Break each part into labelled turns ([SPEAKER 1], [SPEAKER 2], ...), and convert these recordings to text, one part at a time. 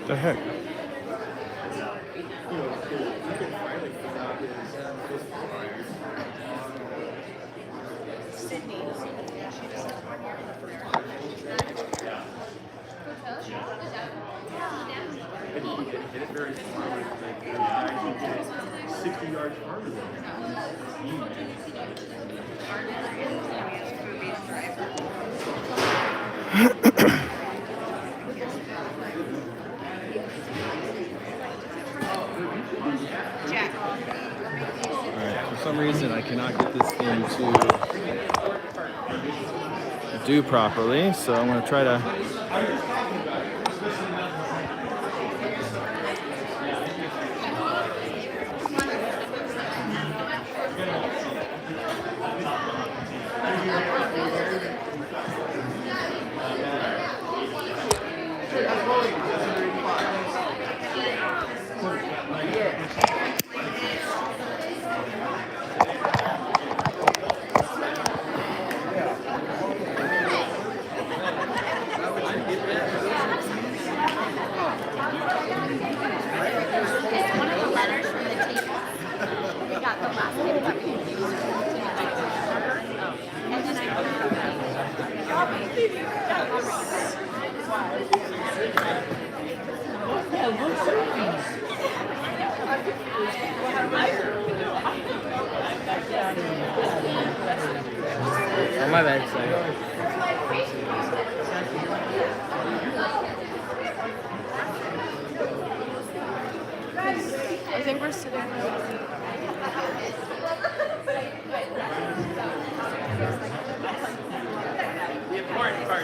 [SPEAKER 1] The heck?
[SPEAKER 2] Hit it very far. 60 yards farther than
[SPEAKER 1] Alright, for some reason I cannot get this thing to do properly, so I'm going to try to oh, my bad, sorry.
[SPEAKER 3] I think we're sitting.
[SPEAKER 2] the important part.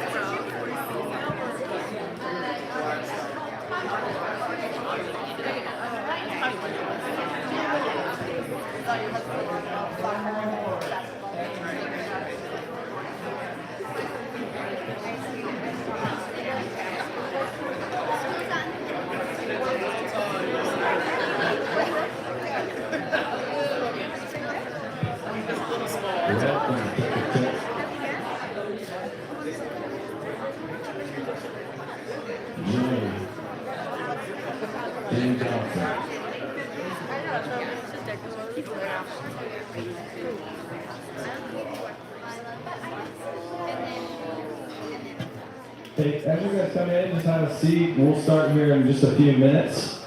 [SPEAKER 4] Hey, as you guys come in, just have a seat. We'll start here in just a few minutes.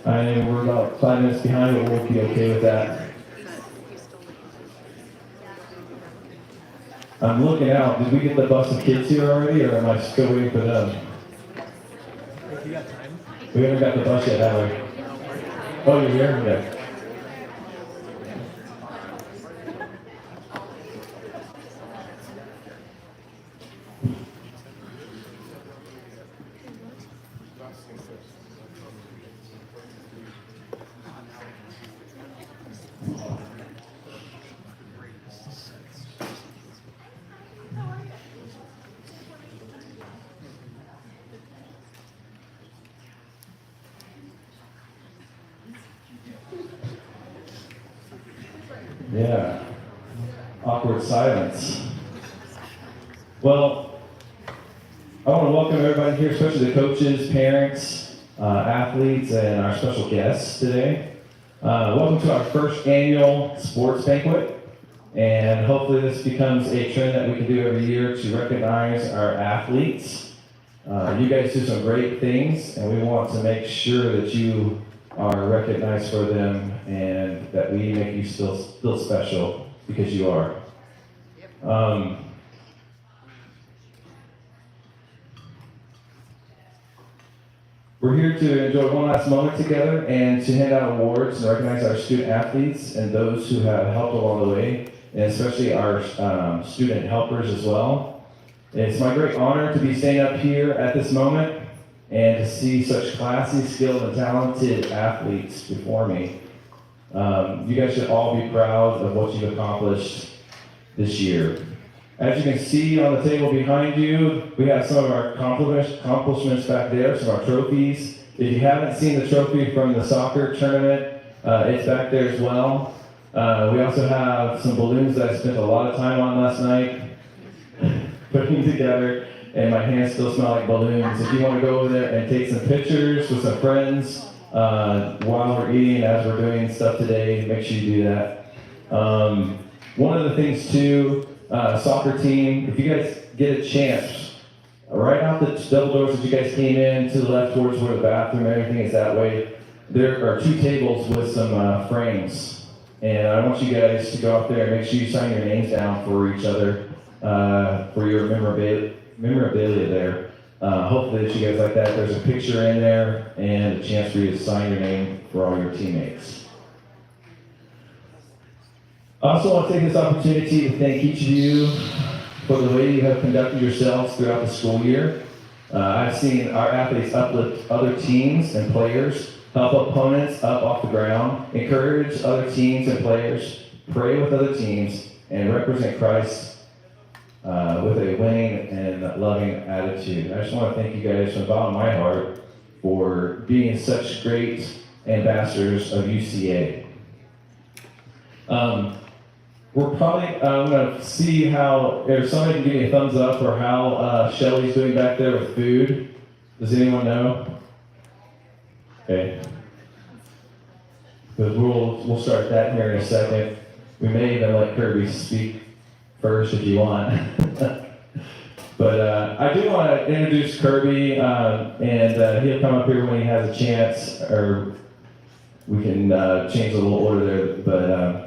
[SPEAKER 4] I know we're about 5 minutes behind, but we'll be okay with that. I'm looking out. Did we get the bus of kids here already, or am I still waiting for them? We haven't got the bus yet, have we? Oh, you're here? Yeah. Yeah. Awkward silence. Well, I want to welcome everybody here, especially the coaches, parents, athletes, and our special guests today. Welcome to our first annual sports banquet. And hopefully this becomes a trend that we can do every year to recognize our athletes. You guys do some great things, and we want to make sure that you are recognized for them and that we make you still special because you are. We're here to enjoy one last moment together and to hand out awards and recognize our student athletes and those who have helped along the way, and especially our student helpers as well. It's my great honor to be standing up here at this moment and to see such classy, skilled, and talented athletes before me. You guys should all be proud of what you've accomplished this year. As you can see on the table behind you, we have some of our accomplishments back there, some of our trophies. If you haven't seen the trophy from the soccer tournament, it's back there as well. We also have some balloons that I spent a lot of time on last night. putting together, and my hands still smell like balloons. If you want to go over there and take some pictures with some friends while we're eating, as we're doing stuff today, make sure you do that. One of the things too, soccer team, if you guys get a chance, right out the double doors that you guys came in to the left towards where the bathroom and everything is that way, there are 2 tables with some frames. And I want you guys to go out there and make sure you sign your names down for each other, for your memorabilia there. Hopefully that you guys like that. There's a picture in there and a chance for you to sign your name for all your teammates. I also want to take this opportunity to thank each of you for the way you have conducted yourselves throughout the school year. I've seen our athletes uplift other teams and players, help opponents up off the ground, encourage other teams and players, pray with other teams, and represent Christ with a winning and loving attitude. I just want to thank you guys from the bottom of my heart for being such great ambassadors of UCA. We're probably going to see how, if somebody can give me a thumbs up, or how Shelly's doing back there with food. Does anyone know? Okay. Because we'll start that here in a second. We may even let Kirby speak first if you want. But I do want to introduce Kirby, and he'll come up here when he has a chance, or we can change a little order there. But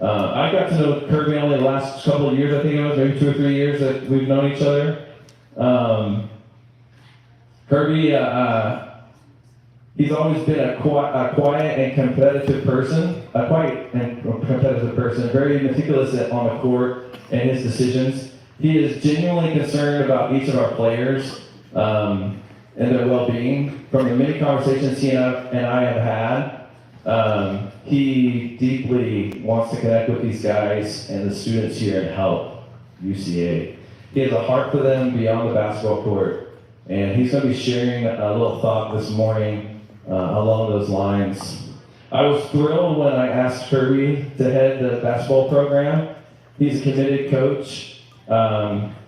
[SPEAKER 4] I got to know Kirby only the last couple of years, I think it was, maybe 2 or 3 years that we've known each other. Kirby, he's always been a quiet and competitive person, very meticulous on the court and his decisions. He is genuinely concerned about each of our players and their well-being. From the many conversations he and I have had, he deeply wants to connect with these guys and the students here and help UCA. He has a heart for them beyond the basketball court, and he's going to be sharing a little thought this morning along those lines. I was thrilled when I asked Kirby to head the basketball program. He's a committed coach.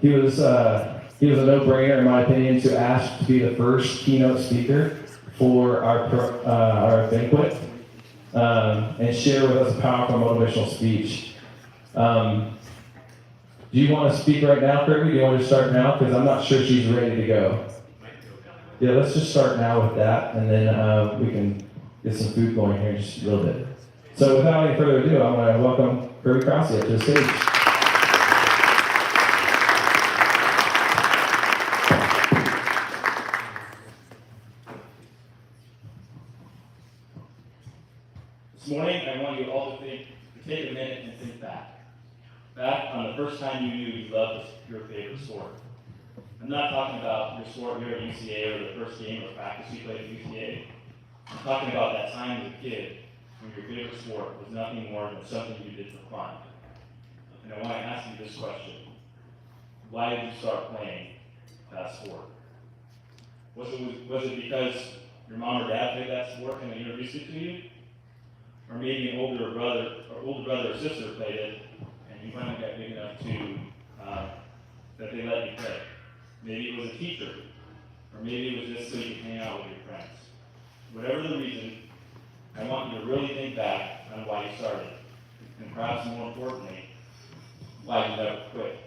[SPEAKER 4] He was a no-brainer, in my opinion, to ask to be the first keynote speaker for our banquet. And share with us a powerful motivational speech. Do you want to speak right now, Kirby? Do you want to start now? Because I'm not sure she's ready to go. Yeah, let's just start now with that, and then we can get some food going here in just a little bit. So without any further ado, I want to welcome Kirby Crossy up to the stage.
[SPEAKER 3] This morning, I want you all to take a minute and think back. Back on the first time you knew you loved your favorite sport. I'm not talking about your sport here at UCA or the first game or practice you played at UCA. I'm talking about that time as a kid when your favorite sport was nothing more than something you did for fun. And I want to ask you this question. Why did you start playing that sport? Was it because your mom or dad played that sport and they introduced it to you? Or maybe an older brother or sister played it, and you finally got big enough to that they let you play. Maybe it was a teacher, or maybe it was just so you could hang out with your friends. Whatever the reason, I want you to really think back on why you started, and perhaps more importantly, why you never quit.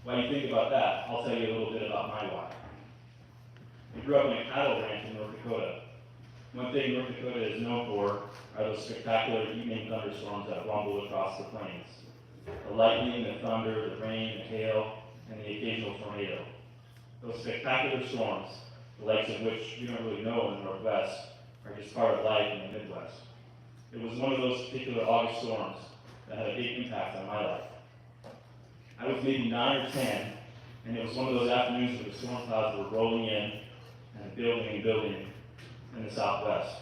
[SPEAKER 3] While you think about that, I'll tell you a little bit about my why. I grew up in a cattle ranch in North Dakota. One thing North Dakota is known for are those spectacular evening thunderstorms that rumble across the plains. The lightning, the thunder, the rain, the hail, and the occasional tornado. Those spectacular storms, the likes of which we don't really know in the Northwest, are just part of life in the Midwest. It was one of those particular August storms that had a big impact on my life. I was maybe 9 or 10, and it was one of those afternoons where the storm clouds were rolling in and building and building in the Southwest.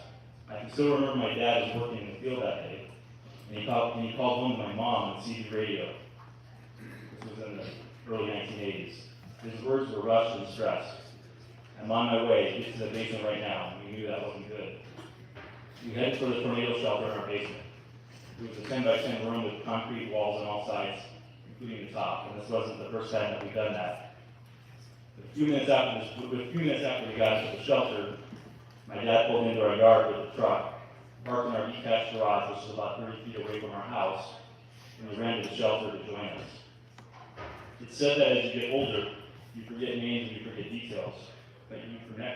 [SPEAKER 3] I can still remember my dad was working in the field that day, and he called home to my mom on CB radio. This was in the early 1980s. His words were rushed and stressed. I'm on my way. Get to the basement right now. We knew that wasn't good. We headed for the tornado shelter in our basement. It was a 10 by 10 room with concrete walls on all sides, including the top, and this wasn't the first time that we've done that. A few minutes after we got to the shelter, my dad pulled into our yard with a truck, parked in our detached garage, which is about 30 feet away from our house, and we ran to the shelter to join us. It's said that as you get older, you forget names and you forget details, but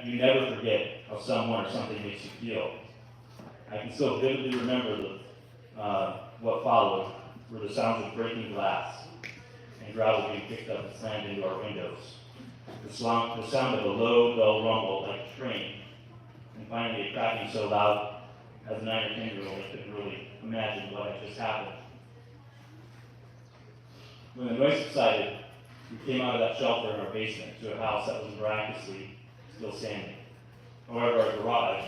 [SPEAKER 3] you never forget how someone or something makes you feel. I can still vividly remember what followed were the sounds of breaking glass and gravel being picked up and slammed into our windows. The sound of a low, dull rumble like a train, and finally a cracking so loud as a 9 or 10-year-old I couldn't really imagine what had just happened. When the noise subsided, we came out of that shelter in our basement to a house that was miraculously still standing. However, our garage,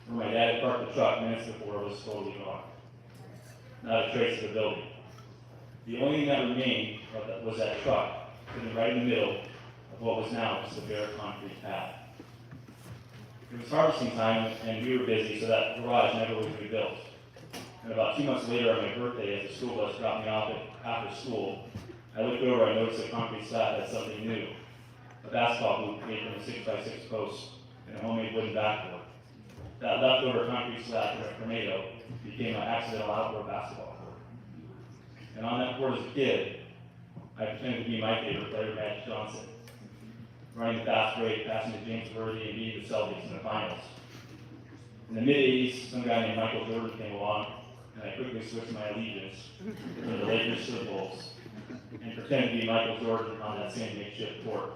[SPEAKER 3] where my dad had parked the truck minutes before, was totally gone. Not a trace of the building. The only thing that remained was that truck, sitting right in the middle of what was now just a bare concrete path. It was harvesting time, and we were busy, so that garage never was rebuilt. And about 2 months later, on my birthday, as the school bus dropped me off after school, I looked over and noticed the concrete slab had something new. A basketball hoop made from a 6x6 post and a homemade wooden backboard. That leftover concrete slab from a tornado became my accidental outdoor basketball court. And on that court as a kid, I pretended to be my favorite player, Magic Johnson, running the fast break, passing to James Worthy and beating the Celtics in the finals. In the mid-'80s, some guy named Michael Jordan came along, and I quickly switched my allegiance from the Lakers to the Bulls, and pretended to be Michael Jordan on that same makeshift court.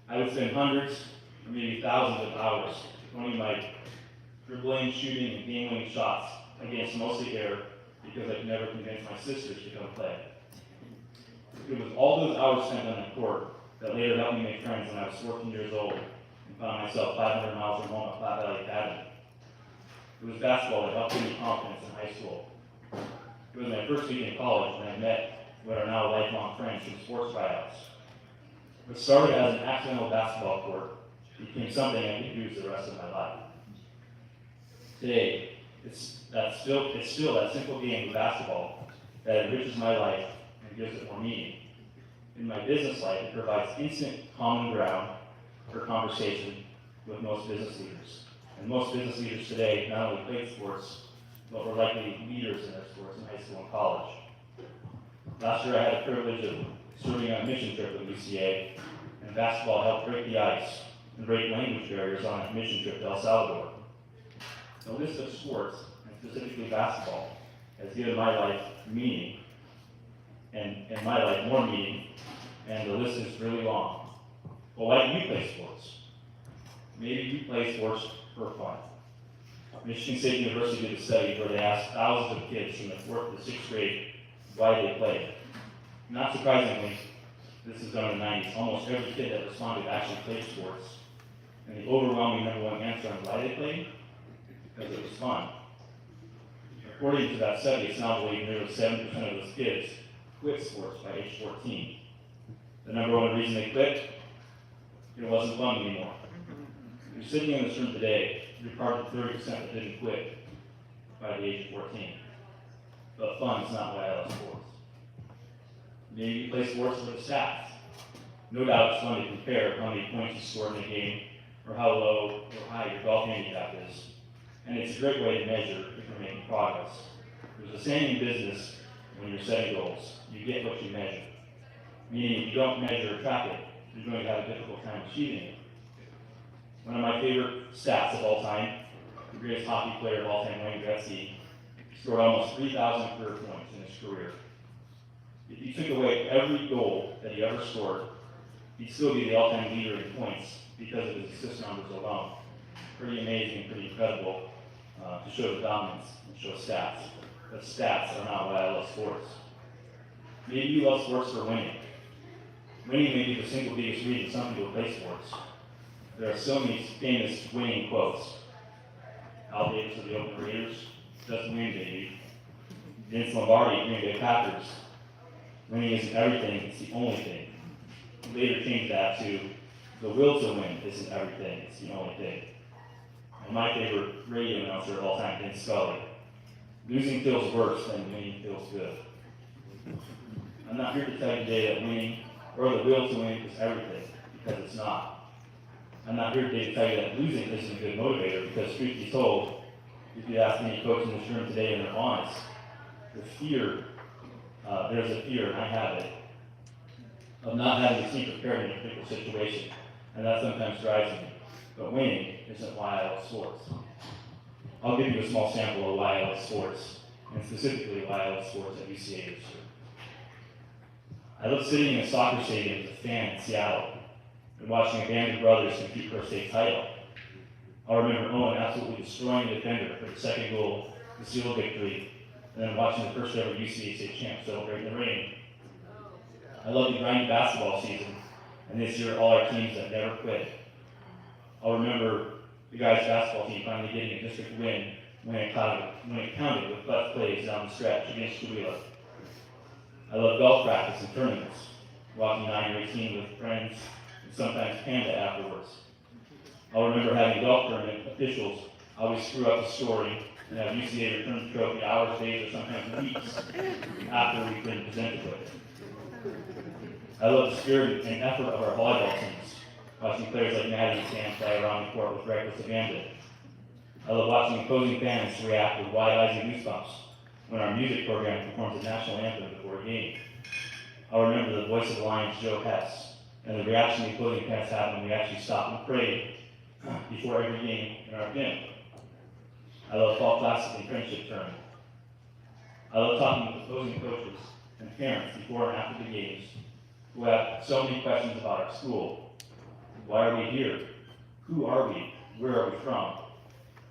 [SPEAKER 3] I would spend hundreds, or maybe thousands of hours running my dribbling, shooting, and game-winning shots against mostly air because I could never convince my sisters to come play. It was all those hours spent on that court that later helped me make friends when I was 14 years old and found myself 500 miles from home at Flat Valley Academy. It was basketball that helped give me confidence in high school. It was my first week in college when I met what are now lifelong friends from sports tryouts. What started as an accidental basketball court became something I could use the rest of my life. Today, it's still that simple game of basketball that enriches my life and gives it more meaning. In my business life, it provides instant common ground for conversation with most business leaders. And most business leaders today not only played sports, but were likely leaders in their sports in high school and college. Last year I had the privilege of serving on a mission trip with UCA, and basketball helped break the ice and break language barriers on a mission trip to El Salvador. The list of sports, and specifically basketball, has given my life meaning, and my life more meaning, and the list is really long. But why do you play sports? Maybe you play sports for fun. Michigan State University did a study where they asked thousands of kids from the 4th to 6th grade why they played. Not surprisingly, this is done in the 90s. Almost every kid that responded actually played sports. And the overwhelming number one answer on why they played? Because it was fun. According to that study, it's now believed nearly 7% of those kids quit sports by age 14. The number one reason they quit? It wasn't fun anymore. If you're sitting in this room today, you're part of the 30% that didn't quit by the age of 14. But fun is not why I love sports. Maybe you play sports for the stats. No doubt it's fun to compare how many points you scored in a game or how low or high your golf handicap is. And it's a great way to measure if you're making progress. There's a saying in business when you're setting goals, you get what you measure. Meaning if you don't measure or track it, you're going to have a difficult time achieving it. One of my favorite stats of all time, the greatest hockey player of all time, Wayne Gretzky, scored almost 3,000 career points in his career. If you took away every goal that he ever scored, he'd still be the all-time leader in points because of his assist numbers alone. Pretty amazing, pretty incredible to show the dominance and show stats. But stats are not why I love sports. Maybe you love sports for winning. Winning may be the single biggest reason some people play sports. There are so many famous winning quotes. Al Davis of the Oakland Raiders, just win, baby. Vince Lombardi, Green Bay Packers. Winning isn't everything, it's the only thing. He later changed that to the will to win isn't everything, it's the only thing. And my favorite radio announcer of all time, Vince Scully. Losing feels worse than winning feels good. I'm not here to tell you today that winning or the will to win is everything, because it's not. I'm not here today to tell you that losing isn't a good motivator, because truth be told, if you ask any coach in this room today and they're honest, there's a fear, and I have it, of not having the team prepared in a particular situation, and that sometimes drives me. But winning isn't why I love sports. I'll give you a small sample of why I love sports, and specifically why I love sports at UCA this year. I love sitting in a soccer stadium as a fan in Seattle and watching a band of brothers compete for a state title. I'll remember Owen absolutely destroying the defender for the second goal to seal a victory, and then watching the first ever UCA state champ celebrate in the rain. I love the grinding basketball season, and this year all our teams that never quit. I'll remember the guys' basketball team finally getting a district win when it counted with clutch plays down the stretch against Chewila. I love golf practice and tournaments, walking 9 or 18 with friends, and sometimes Panda afterwards. I'll remember having golf tournament officials always screw up the scoring and have UCA return the trophy hours, days, or sometimes weeks after we've been presented with it. I love the spirit and effort of our volleyball teams, watching players like Maddie and Sam fly around the court with reckless abandon. I love watching opposing fans react with wide eyes and goosebumps when our music program performs the national anthem before a game. I'll remember the voice of the Lions, Joe Hess, and the reaction the opposing fans had when we actually stopped and prayed before every game in our gym. I love fall classic and friendship tournament. I love talking with opposing coaches and parents before and after the games who have so many questions about our school. Why are we here? Who are we? Where are we from?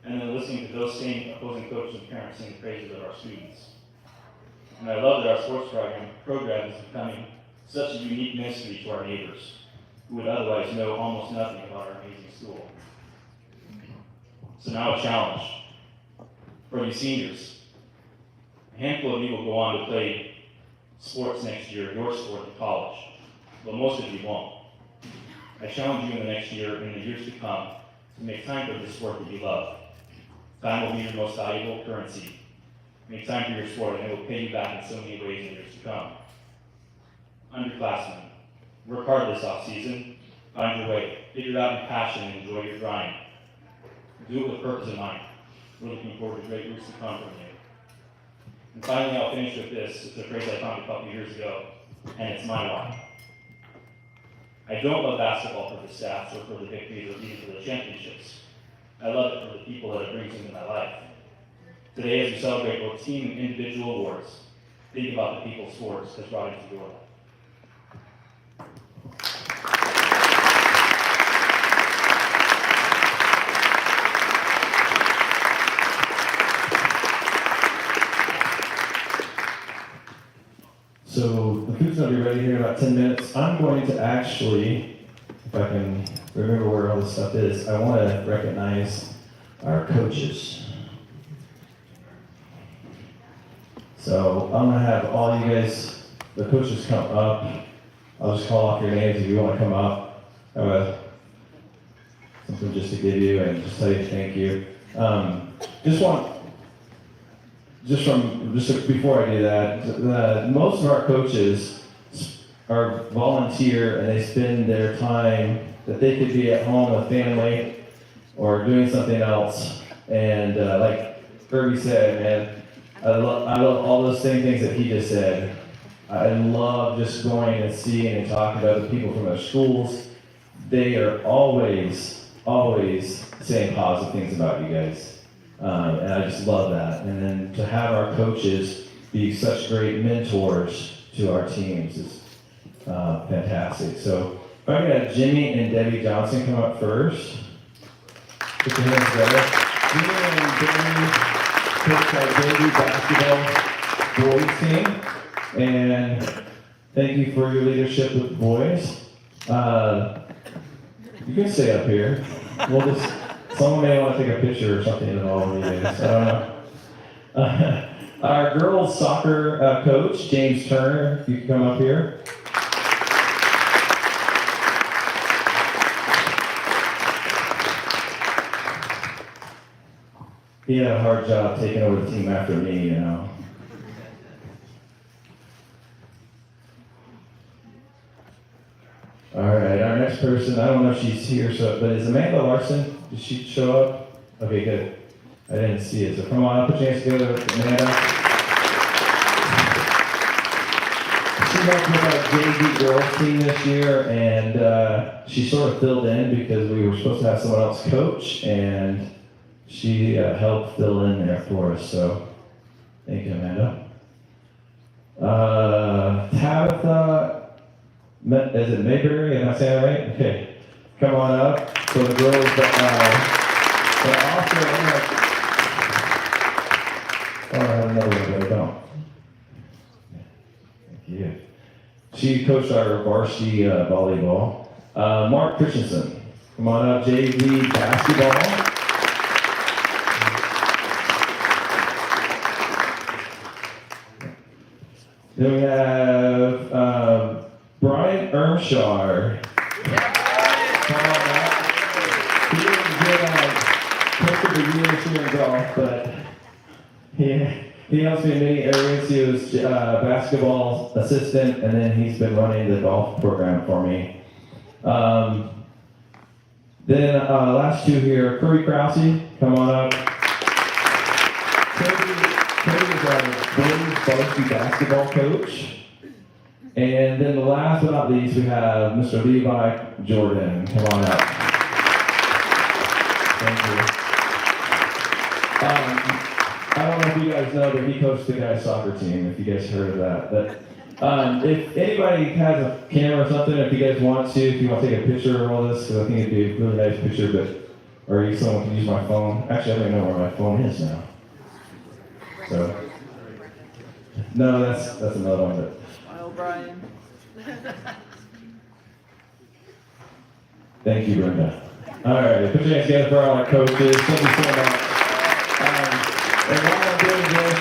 [SPEAKER 3] And then listening to those same opposing coaches and parents sing the praises of our students. And I love that our sports program is becoming such a unique mystery to our neighbors, who would otherwise know almost nothing about our amazing school. So now a challenge for you seniors. A handful of you will go on to play sports next year, your sport in college, but most of you won't. I challenge you in the next year and in the years to come to make time for the sport that you love. Time will be your most valuable currency. Make time for your sport and it will pay you back in so many ways in years to come. Underclassmen, work hard this off season, find your way, figure out your passion and enjoy your grind. Do it with purpose in mind. We're looking forward to great years to come from you. And finally, I'll finish with this. It's a phrase I found a couple years ago, and it's my why. I don't love basketball for the stats or for the victories or even for the championships. I love it for the people that it brings into my life. Today, as we celebrate both team and individual awards, think about the people sports has brought into your life.
[SPEAKER 4] So the food's gonna be ready here in about 10 minutes. I'm going to actually, if I can remember where all this stuff is, I want to recognize our coaches. So I'm gonna have all you guys, the coaches, come up. I'll just call off your names if you want to come up. I have something just to give you and just tell you thank you. Just before I do that, most of our coaches are volunteer and they spend their time that they could be at home with family or doing something else. And like Kirby said, man, I love all those same things that he just said. I love just going and seeing and talking to other people from their schools. They are always saying positive things about you guys. And I just love that. And then to have our coaches be such great mentors to our teams is fantastic. So if I could have Jimmy and Debbie Johnson come up first. Put your hands together. Jimmy and Debbie coach our baby basketball boys team. And thank you for your leadership with the boys. You can stay up here. Someone may want to take a picture or something of all of you guys. I don't know. Our girls soccer coach, James Turner, if you can come up here. He had a hard job taking over the team after me, you know. All right, our next person, I don't know if she's here, but is Amanda Larson? Did she show up? Okay, good. I didn't see it, so come on, put your hands together, Amanda. She helped with our JV girls team this year, and she sort of filled in because we were supposed to have someone else coach, and she helped fill in there for us, so thank you, Amanda. Tabitha, is it Mayberry? Am I saying that right? Okay. Come on up for the girls but also, I have another one, but I don't. Thank you. She coached our varsity volleyball. Mark Christensen, come on up, JV basketball. Then we have Brian Ermshar. Come on up. He didn't get coach of the year this year in golf, but he helps me in many areas. He was basketball assistant, and then he's been running the golf program for me. Then last two here, Curry Krause, come on up. Curry is our boys varsity basketball coach. And then the last but not least, we have Mr. Levi Jordan. Come on up. Thank you. I don't know if you guys know, but he coached the guys' soccer team, if you guys heard of that. But if anybody has a camera or something, if you guys want to, if you want to take a picture of all this, because I think it'd be a really nice picture, or someone can use my phone. Actually, I don't even know where my phone is now. So, no, that's another one. But
[SPEAKER 5] Brian.
[SPEAKER 4] thank you, Brenda. All right, put your hands together for all our coaches. Thank you so much. And while I'm doing this,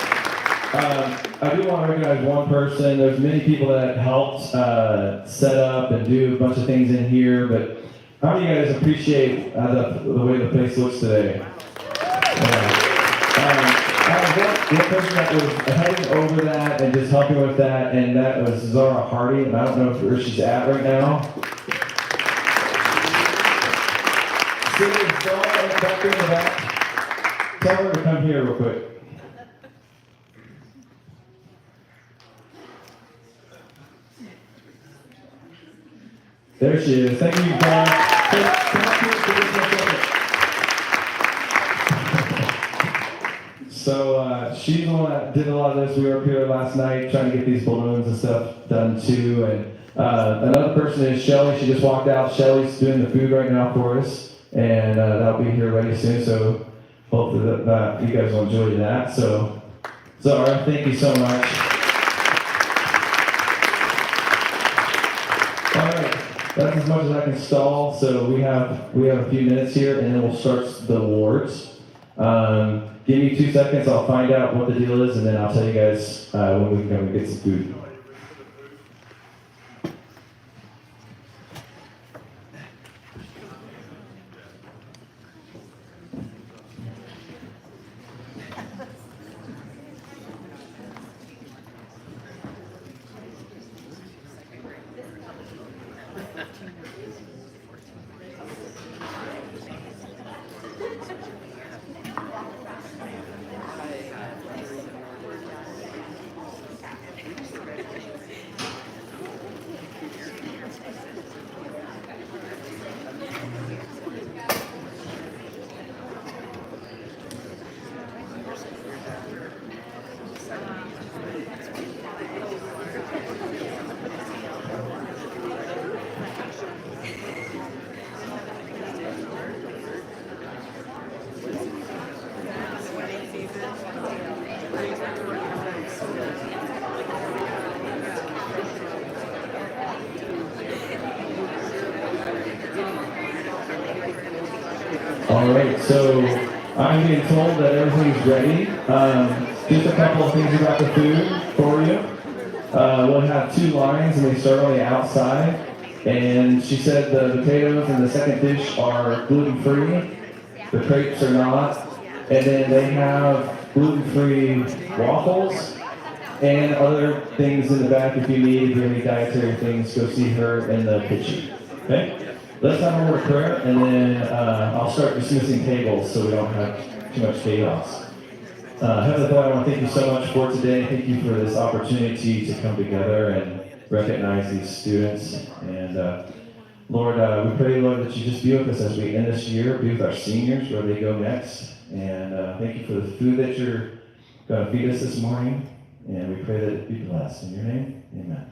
[SPEAKER 4] I do want to recognize one person. There's many people that helped set up and do a bunch of things in here, but how do you guys appreciate the way the place looks today? One person that was heading over that and just helping with that, and that was Zara Hardy, and I don't know where she's at right now. Zara back in the back. Tell her to come here real quick. There she is. Thank you, So she's the one that did a lot of this. We were up here last night trying to get these balloons and stuff done too. And another person is Shelly. She just walked out. Shelly's doing the food right now for us, and that'll be here ready soon. So hopefully that you guys will enjoy that. So Zara, thank you so much. All right, that's as much as I can stall. So we have a few minutes here, and then we'll start the awards. Give me 2 seconds, I'll find out what the deal is, and then I'll tell you guys when we can come and get some food. All right, so I'm being told that everything's ready. Just a couple of things about the food for you. We'll have 2 lines, and they start on the outside. And she said the potatoes in the second dish are gluten-free. The crepes are not. And then they have gluten-free waffles and other things in the back if you need. If you have any dietary things, go see her in the kitchen. Okay? Let's have a word of prayer, and then I'll start dismissing tables so we don't have too much chaos. Heavenly Father, I want to thank you so much for today. Thank you for this opportunity to come together and recognize these students. And Lord, we pray, Lord, that you just be with us as we end this year, be with our seniors where they go next. And thank you for the food that you're going to feed us this morning. And we pray that it be blessed. In your name, amen.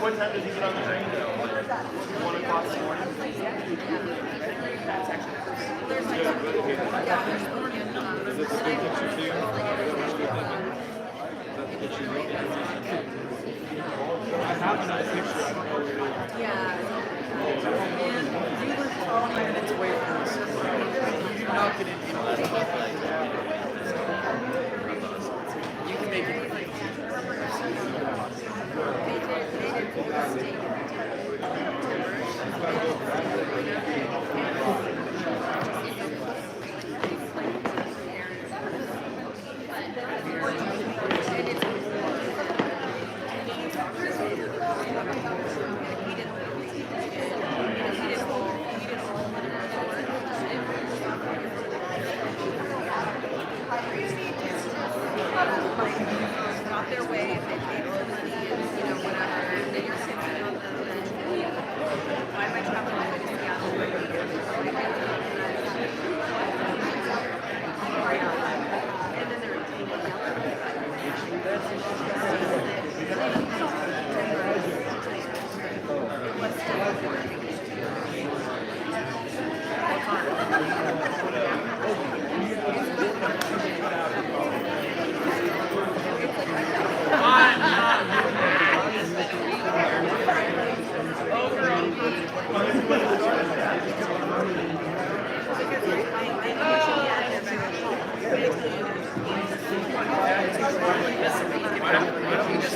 [SPEAKER 2] What time did you get on the train? 1 o'clock in the morning. Is this a good picture too? I have another picture. I don't know where it is.
[SPEAKER 5] And we were 20 minutes away from the circle. You do not get into you can make it. Got their way and they paid all the money and whatever. And then you're sitting on the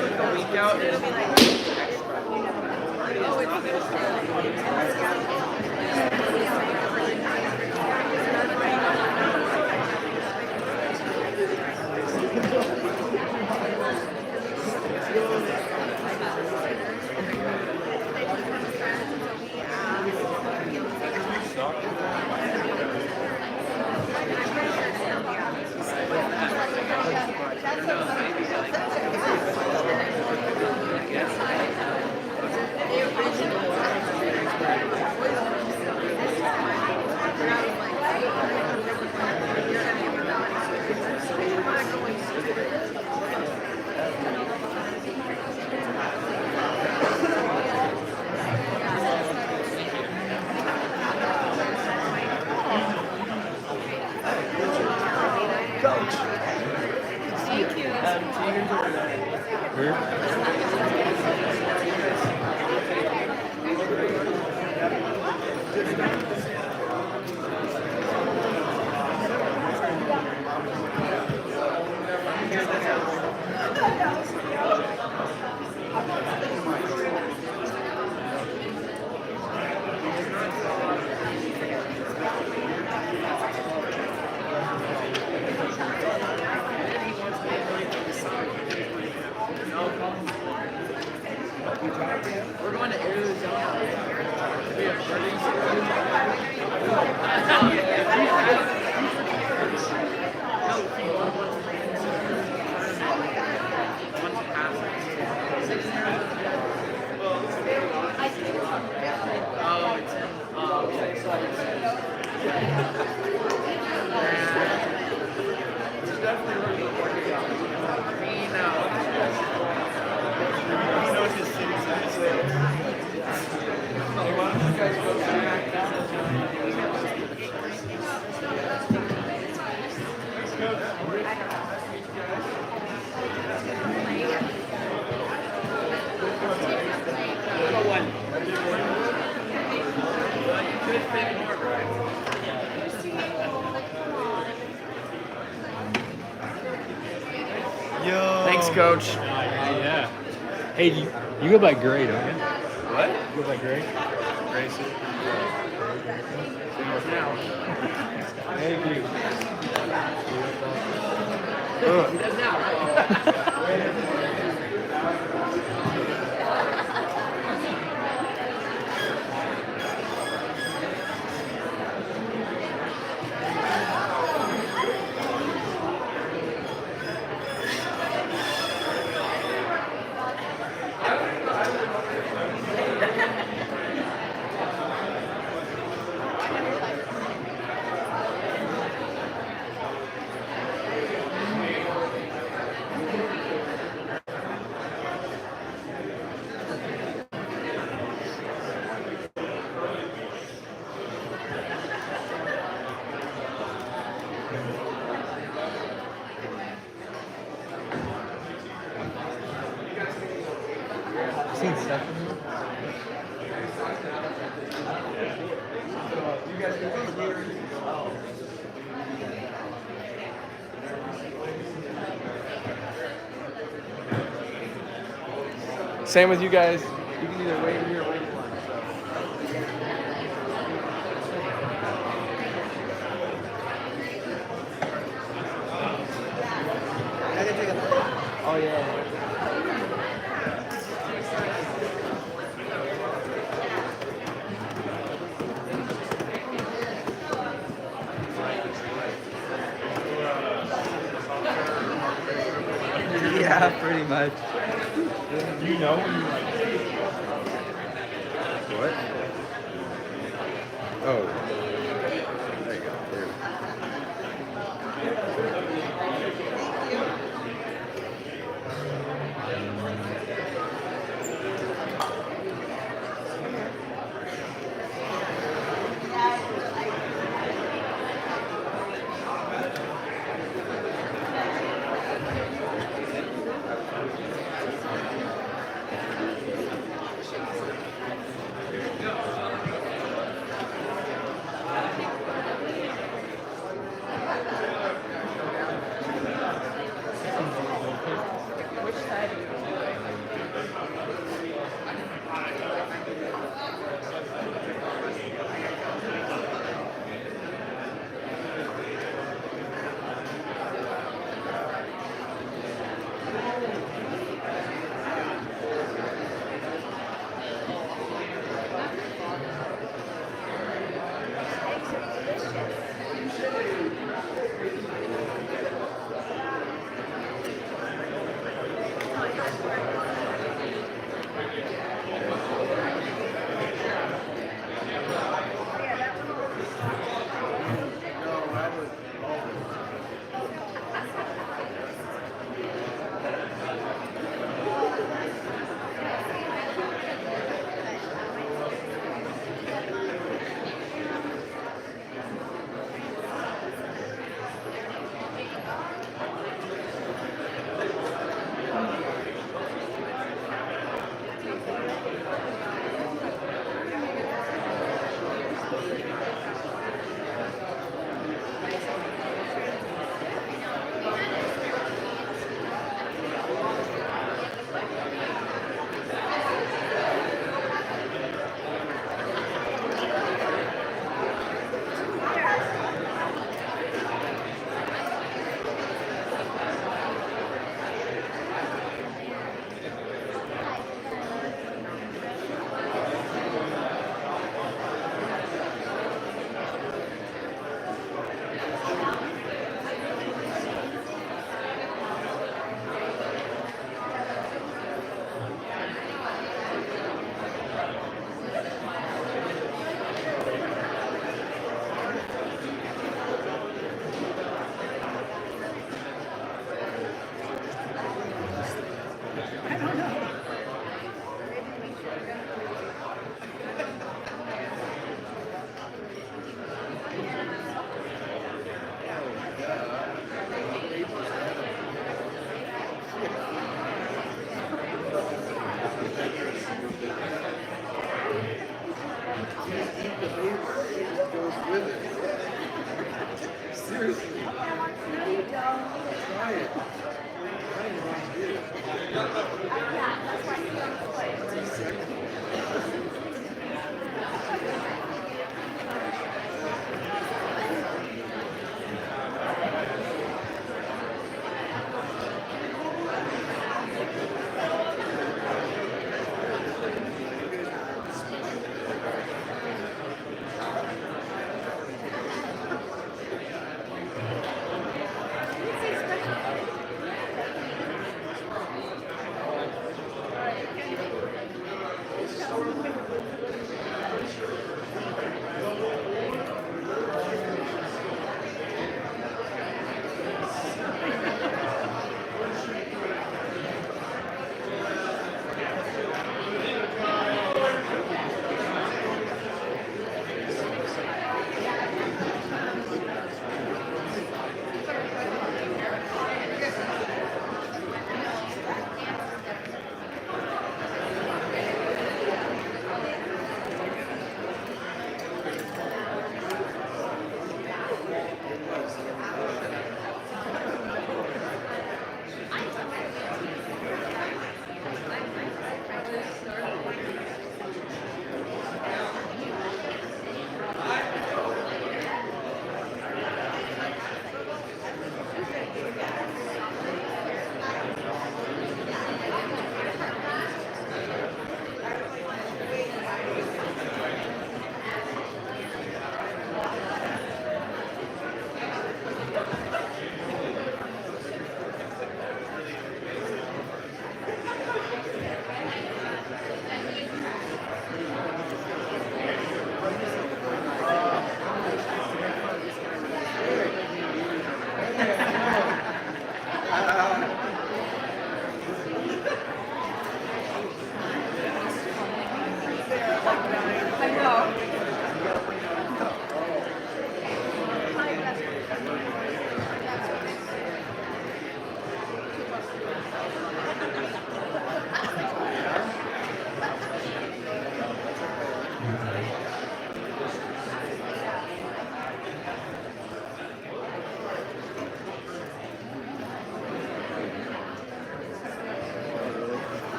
[SPEAKER 5] like a week out. It'll be like we're going to Arizona. We have
[SPEAKER 1] Thanks, Coach.
[SPEAKER 6] Yeah. Hey, you go by Gray, don't you?
[SPEAKER 1] What?
[SPEAKER 6] You go by Gray?
[SPEAKER 1] Gracie.
[SPEAKER 6] Thank you. Seen Stephanie?
[SPEAKER 1] Same with you guys. You can either wait here or wait in line. Oh yeah. Yeah, pretty much.
[SPEAKER 6] You know?
[SPEAKER 1] What? Oh. There you go. There you go.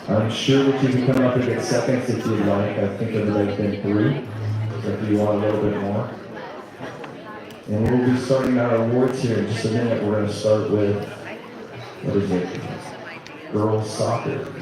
[SPEAKER 4] I'm sure that you can come up and get seconds if you'd like. I think everybody's been through, so if you want a little bit more. And we'll be starting our awards here in just a minute. We're going to start with, what is it? Girls soccer.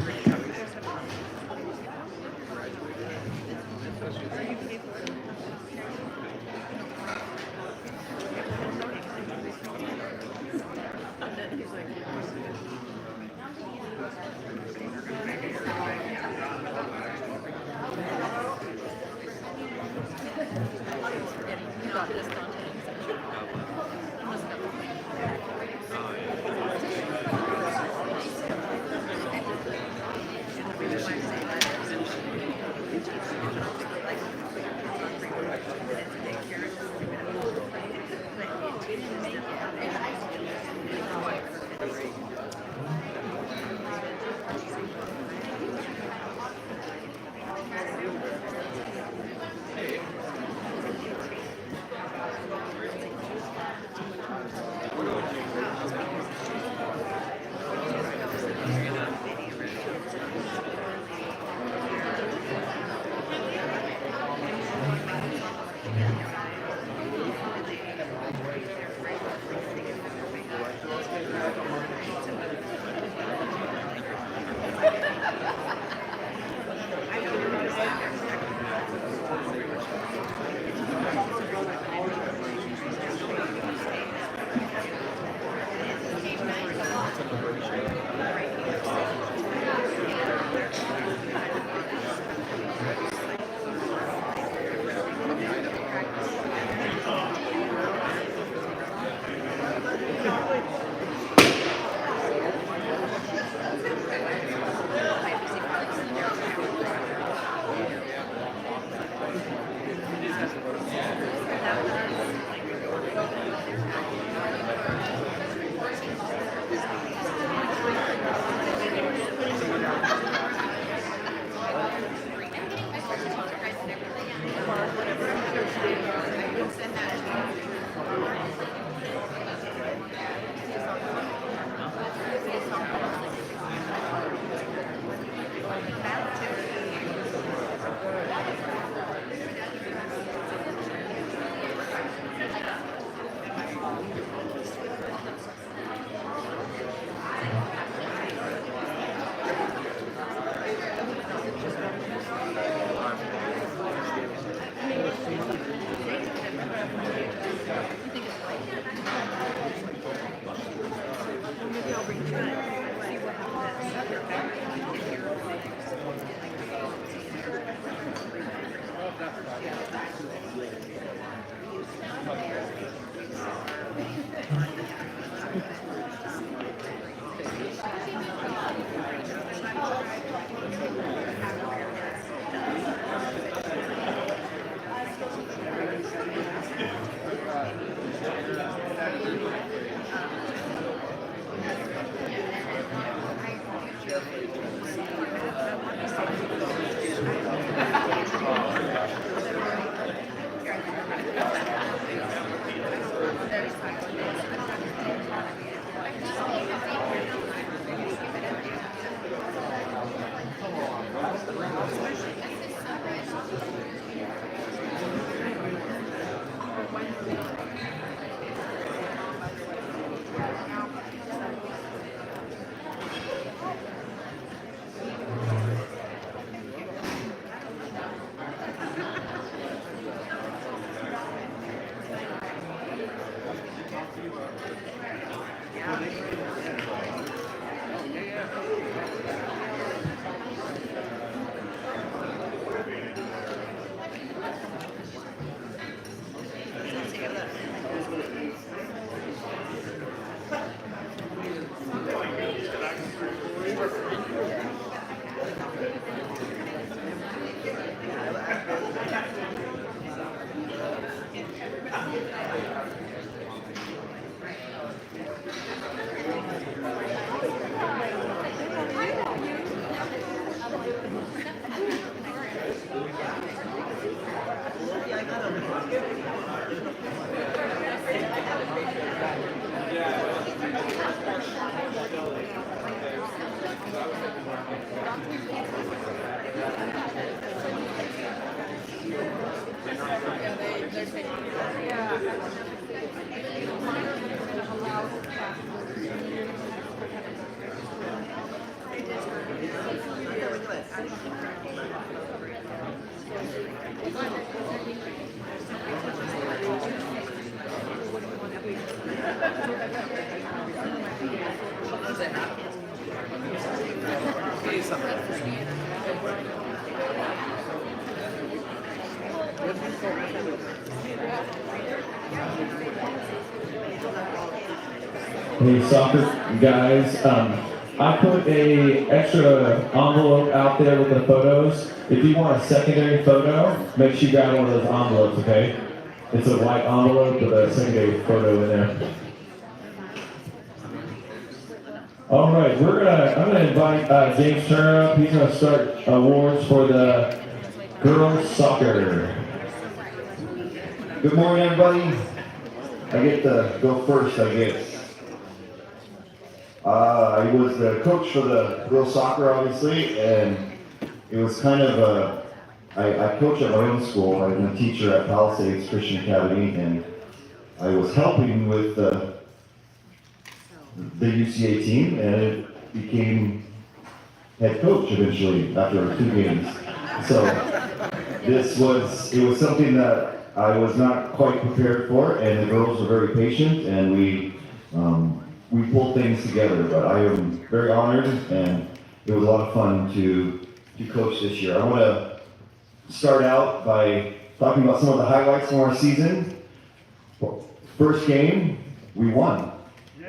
[SPEAKER 4] Hey, soccer guys, I put a extra envelope out there with the photos. If you want a secondary photo, make sure you grab one of those envelopes, okay? It's a white envelope with a secondary photo in there. All right, I'm gonna invite James Turner up. He's gonna start awards for the girls soccer.
[SPEAKER 7] Good morning, everybody. I get to go first, I guess. I was the coach for the girls soccer, obviously, and it was kind of I coach at my own school. I'm a teacher at Palisades Christian Academy, and I was helping with the UCA team, and it became head coach eventually after 2 games. So it was something that I was not quite prepared for, and the girls were very patient, and we pulled things together. But I am very honored, and it was a lot of fun to coach this year. I want to start out by talking about some of the highlights from our season. First game, we won,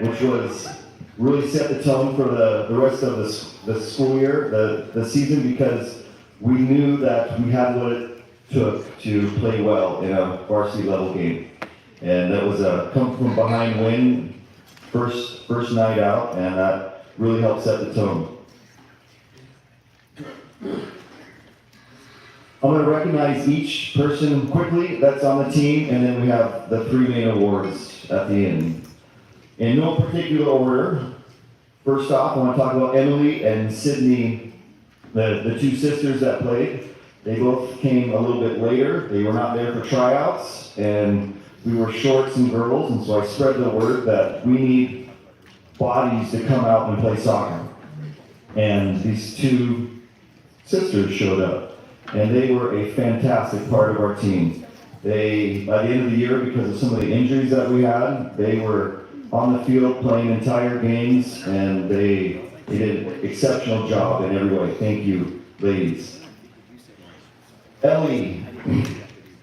[SPEAKER 7] which was really set the tone for the rest of the school year, the season, because we knew that we had what it took to play well in a varsity level game. And that was a come from behind win, first night out, and that really helped set the tone. I'm going to recognize each person quickly that's on the team, and then we have the 3 main awards at the end. In no particular order, first off, I want to talk about Emily and Sydney, the 2 sisters that played. They both came a little bit later. They were not there for tryouts, and we were short some girls, and so I spread the word that we need bodies to come out and play soccer. And these 2 sisters showed up, and they were a fantastic part of our team. By the end of the year, because of some of the injuries that we had, they were on the field playing entire games, and they did an exceptional job in every way. Thank you, ladies. Ellie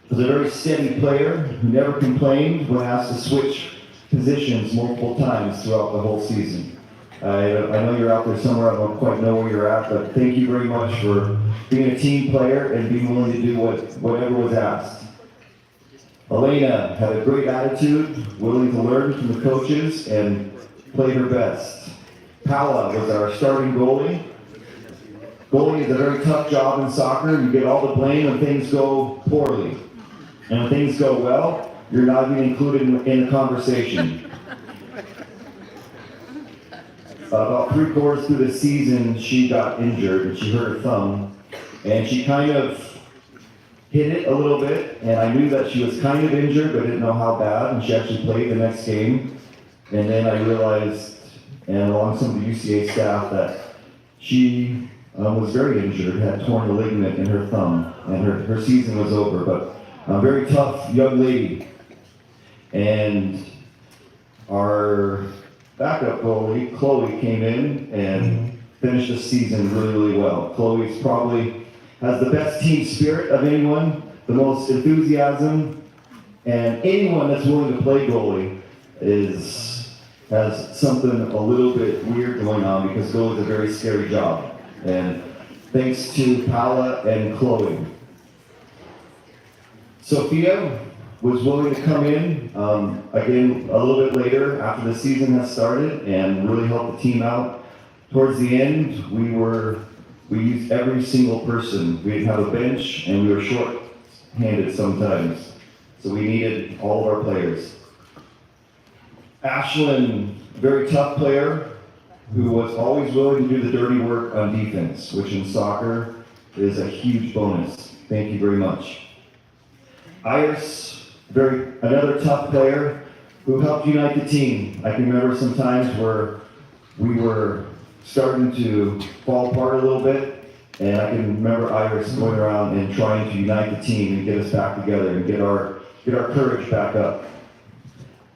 [SPEAKER 7] was a very steady player who never complained when asked to switch positions multiple times throughout the whole season. I know you're out there somewhere, I don't quite know where you're at, but thank you very much for being a team player and being willing to do whatever was asked. Elena had a great attitude, willing to learn from the coaches, and played her best. Paula was our starting goalie. Goalie is a very tough job in soccer. You get all the blame when things go poorly. And when things go well, you're not even included in the conversation. About 3/4 through the season, she got injured and she hurt her thumb. And she kind of hit it a little bit, and I knew that she was kind of injured, but didn't know how bad, and she actually played the next game. And then I realized, and along some of the UCA staff, that she was very injured, had torn a ligament in her thumb, and her season was over. But a very tough young lady. And our backup goalie, Chloe, came in and finished the season really, really well. Chloe's probably has the best team spirit of anyone, the most enthusiasm, and anyone that's willing to play goalie has something a little bit weird going on, because goalie is a very scary job. And thanks to Paula and Chloe. Sophia was willing to come in, again, a little bit later after the season has started and really help the team out. Towards the end, we used every single person. We didn't have a bench and we were short-handed sometimes. So we needed all of our players. Ashlyn, very tough player who was always willing to do the dirty work on defense, which in soccer is a huge bonus. Thank you very much. Iris, another tough player who helped unite the team. I can remember some times where we were starting to fall apart a little bit, and I can remember Iris going around and trying to unite the team and get us back together and get our courage back up.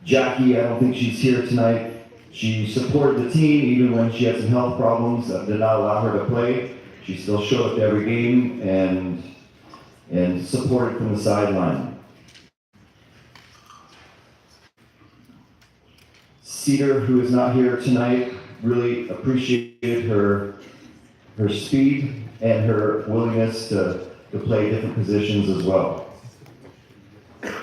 [SPEAKER 7] Jackie, I don't think she's here tonight. She supported the team even when she had some health problems that did not allow her to play. She still showed up to every game and supported from the sideline. Cedar, who is not here tonight, really appreciated her speed and her willingness to play different positions as well.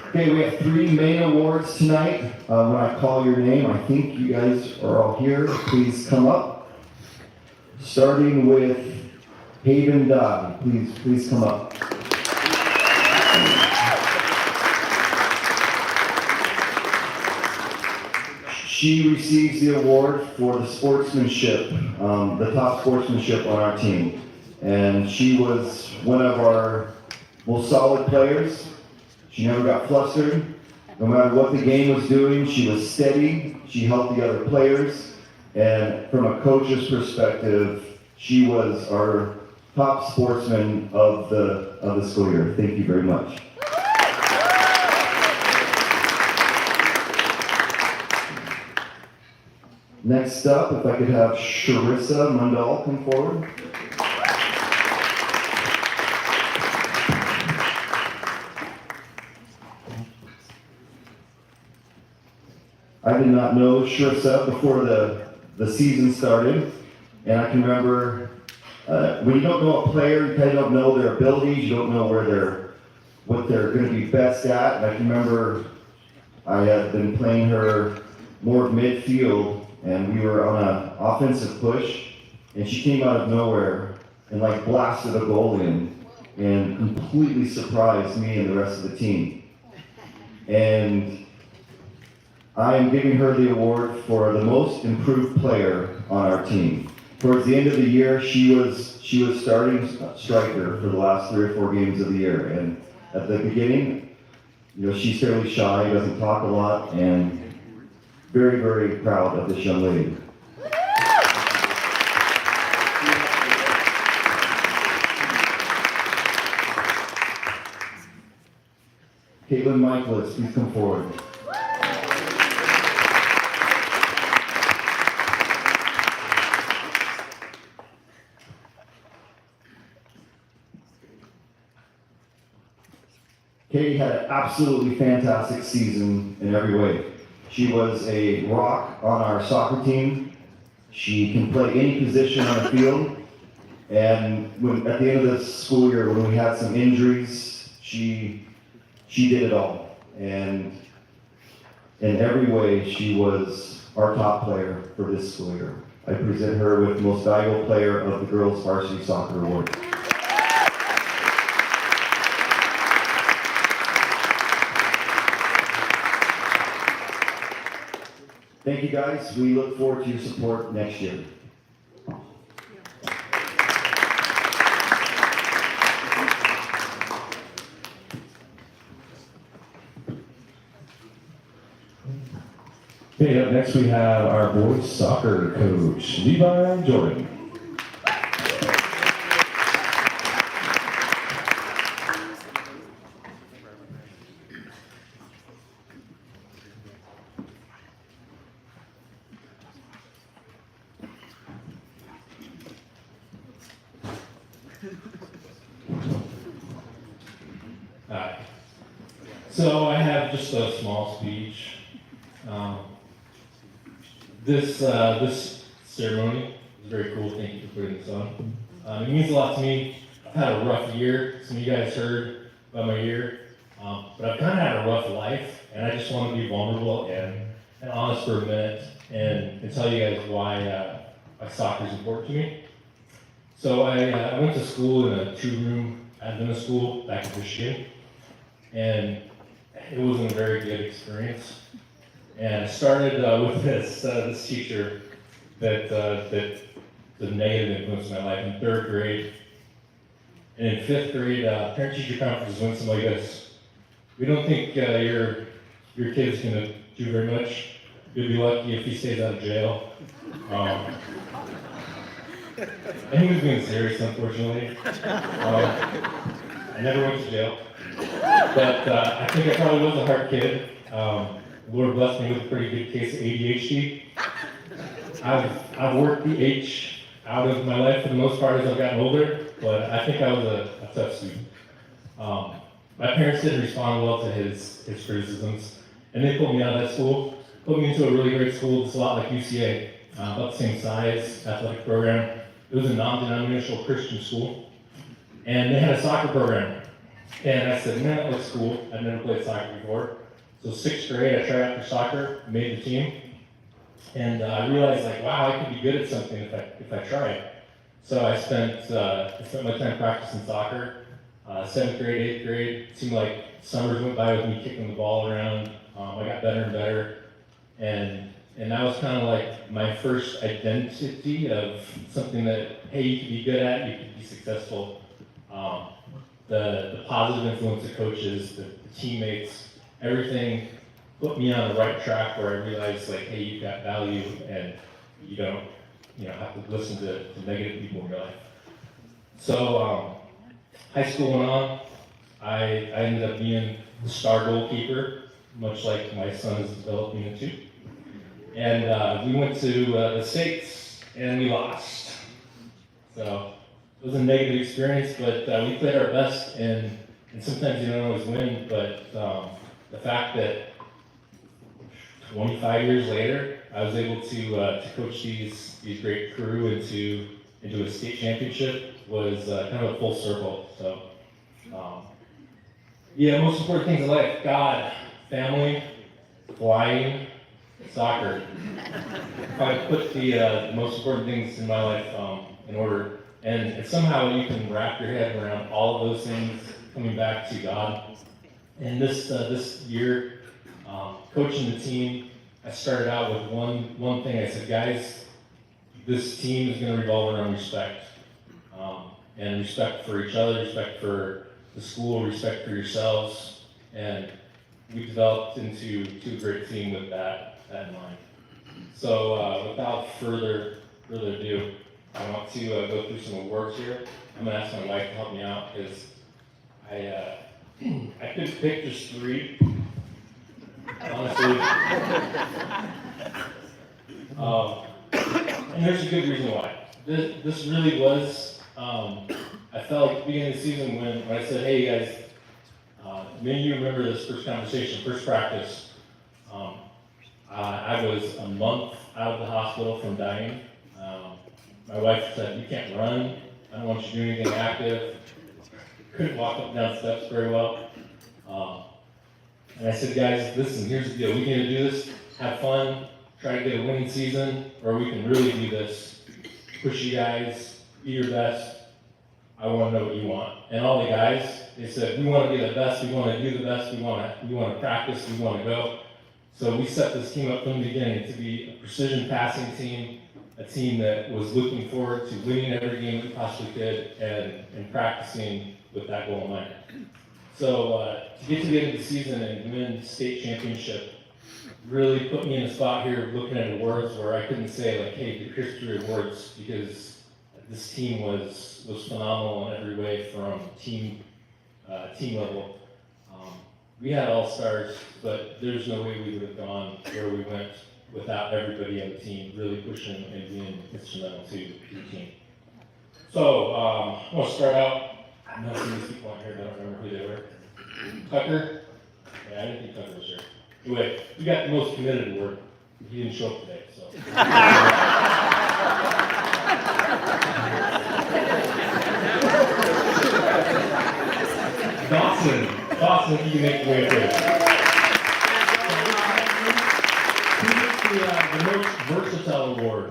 [SPEAKER 7] Okay, we have 3 main awards tonight. When I call your name, I think you guys are all here. Please come up. Starting with Hayden Dodd. Please come up. She receives the award for the sportsmanship, the top sportsmanship on our team. And she was one of our most solid players. She never got flustered. No matter what the game was doing, she was steady. She helped the other players. And from a coach's perspective, she was our top sportsman of the school year. Thank you very much. Next up, if I could have Sharissa Mundal come forward. I did not know Sharissa before the season started, and I can remember when you don't know a player, you kind of don't know their abilities, you don't know what they're going to be best at. And I can remember I had been playing her more midfield, and we were on an offensive push, and she came out of nowhere and like blasted a goal in and completely surprised me and the rest of the team. And I am giving her the award for the most improved player on our team. Towards the end of the year, she was starting striker for the last 3 or 4 games of the year. And at the beginning, she's fairly shy, doesn't talk a lot, and very, very proud of this young lady. Caitlin Michaelis, please come forward. Katie had an absolutely fantastic season in every way. She was a rock on our soccer team. She can play any position on the field. And at the end of the school year, when we had some injuries, she did it all. And in every way, she was our top player for this school year. I present her with Most Valuable Player of the Girls Varsity Soccer Award. Thank you, guys. We look forward to your support next year.
[SPEAKER 4] Okay, up next we have our boys soccer coach, Levi Jordan.
[SPEAKER 8] Hi. So I have just a small speech. This ceremony is very cool. Thank you for putting this on. It means a lot to me. I've had a rough year. Some of you guys heard about my year. But I've kind of had a rough life, and I just want to be vulnerable and honest for a minute and tell you guys why soccer is important to me. So I went to school in a 2-room Adventist school back in Michigan, and it wasn't a very good experience. And I started with this teacher that the negative influence in my life in 3rd grade. And in 5th grade, parent-teacher conferences went something like this. We don't think your kid's gonna do very much. You'll be lucky if he stays out of jail. And he was being serious, unfortunately. I never went to jail. But I think I probably was a hard kid. Lord blessed me with a pretty good case of ADHD. I've worked the H out of my life for the most part as I've gotten older, but I think I was a tough student. My parents didn't respond well to his criticisms, and they pulled me out of that school, put me into a really great school that's a lot like UCA, about the same size, athletic program. It was a non-denominational Christian school, and they had a soccer program. And I said, man, that looks cool. I've never played soccer before. So 6th grade, I tried out for soccer, made the team, and I realized, like, wow, I could be good at something if I tried. So I spent my time practicing soccer. 7th grade, 8th grade, it seemed like summers went by with me kicking the ball around. I got better and better, and that was kind of like my first identity of something that, hey, you could be good at, you could be successful. The positive influence of coaches, the teammates, everything put me on the right track where I realized, like, hey, you've got value and you don't, have to listen to negative people in your life. So high school went on. I ended up being the star goalkeeper, much like my son is developing into. And we went to the States and we lost. So it was a negative experience, but we played our best, and sometimes you don't always win, but the fact that 25 years later, I was able to coach these great crew into a state championship was kind of a full circle. So, most important things in life: God, family, flying, soccer. If I put the most important things in my life in order, and somehow you can wrap your head around all of those things coming back to God. And this year, coaching the team, I started out with one thing. I said, guys, this team is going to revolve around respect, and respect for each other, respect for the school, respect for yourselves, and we developed into a great team with that in mind. So without further ado, I want to go through some awards here. I'm going to ask my wife to help me out because I could pick just 3, honestly. And there's a good reason why. This really was, I felt at the beginning of the season when I said, hey guys, maybe you remember this first conversation, first practice. I was a month out of the hospital from dying. My wife said, you can't run. I don't want you to do anything active. Couldn't walk up and down steps very well. And I said, guys, listen, here's the deal. We can either do this, have fun, try to get a winning season, or we can really do this. Push you guys, be your best. I want to know what you want. And all the guys, they said, we want to be the best, we want to do the best, we want to practice, we want to go. So we set this team up from the beginning to be a precision passing team, a team that was looking forward to winning every game we possibly could and practicing with that goal in mind. So to get to the end of the season and win state championship really put me in a spot here looking at awards where I couldn't say, like, hey, here's 3 awards, because this team was phenomenal in every way from team level. We had all-stars, but there's no way we would have gone where we went without everybody on the team really pushing and being instrumental to the team. So I want to start out. I'm not seeing these people on here, but I don't remember who they were. Tucker? Yeah, I didn't think Tucker was here. Anyway, you got the most committed award. He didn't show up today, so. Dawson. Boston, if you can make your way up here. He gets the most versatile award.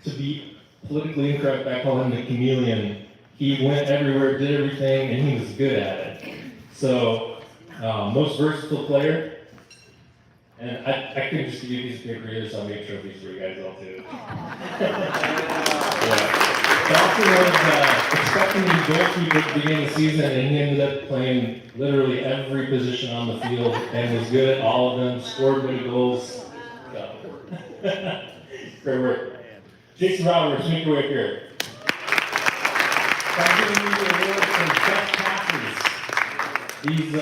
[SPEAKER 8] To be politically incorrect, I call him the chameleon. He went everywhere, did everything, and he was good at it. So, most versatile player. And I couldn't just give you a piece of paper either, so I'll make trophies for you guys all too. Yeah. Dawson was expecting to be goalkeeper at the beginning of the season, and he ended up playing literally every position on the field and was good at all of them, scored many goals. Great work. Jason Roberts, make your way up here. I'm giving you the award for best passes. These,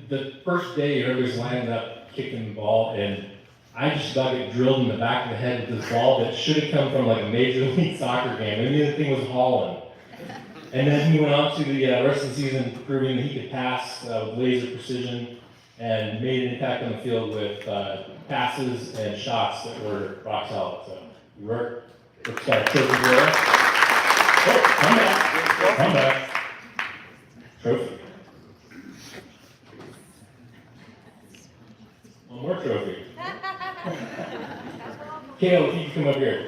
[SPEAKER 8] the first day, everybody's lining up, kicking the ball, and I just about get drilled in the back of the head with this ball that should have come from like a major league soccer game. I mean, the thing was hauling. And then he went on to the rest of the season proving that he could pass with laser precision and made an impact on the field with passes and shots that were rock solid. So you work. Looks like trophy there. Oh, come back. Come back. Trophy. One more trophy. Kale, if you can come up here.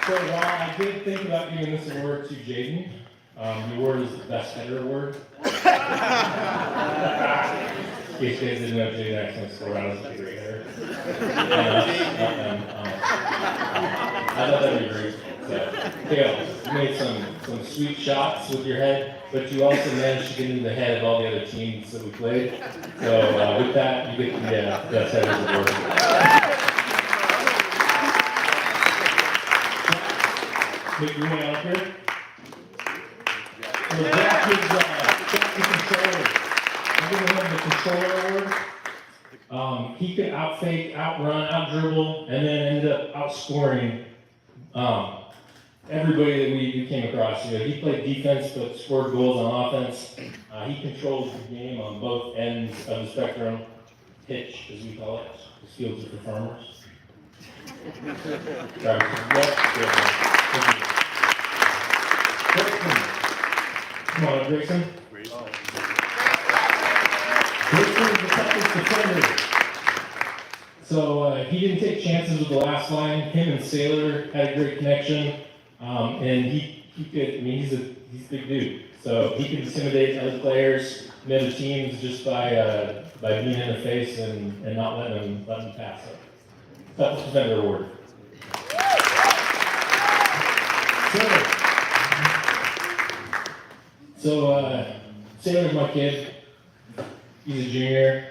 [SPEAKER 8] So while I did think about giving this award to Jaden, the award is the Best Header Award. In case you guys didn't know, Jaden actually scored out as a great header. I thought that'd be great. So, Kale, you made some sweet shots with your head, but you also managed to get into the head of all the other teams that we played. So with that, you get the Best Headers Award. Make your way out here. So Jack is the controller. I'm giving him the controller award. He could outfake, outrun, outdribble, and then ended up outscoring everybody that we came across. You know, he played defense but scored goals on offense. He controls the game on both ends of the spectrum. Pitch, as we call it. This field's for farmers. Come on, Grayson. Grayson is the toughest defender. So he didn't take chances with the last line. Him and Sailor had a great connection. And he could, I mean, he's a big dude. So he could intimidate other players, other teams just by being in the face and not letting them pass it. Toughest defender award. So Sailor's my kid. He's a junior.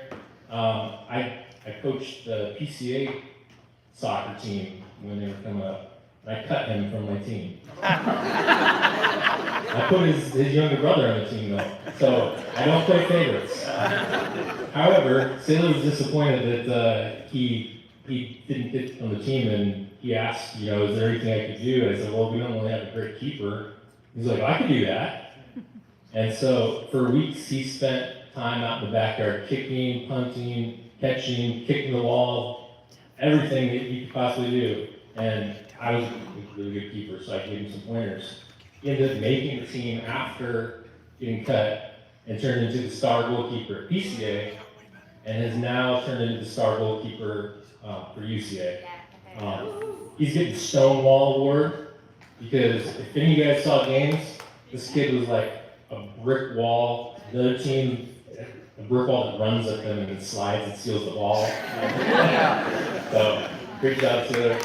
[SPEAKER 8] I coached the PCA soccer team when they were coming up. I cut him from my team. I put his younger brother on the team though, so I don't play favorites. However, Sailor was disappointed that he didn't get on the team, and he asked, you know, is there anything I could do? I said, well, we don't really have a great keeper. He's like, well, I could do that. And so for weeks, he spent time out in the backyard, kicking, punting, catching, kicking the wall, everything that you could possibly do. And I was a really good keeper, so I gave him some pointers. He ended up making the team after getting cut and turned into the star goalkeeper at PCA, and has now turned into the star goalkeeper for UCA. He's getting the Stonewall Award because if any of you guys saw games, this kid was like a brick wall. The other team, a brick wall that runs at them and then slides and steals the ball. So, great job, Taylor.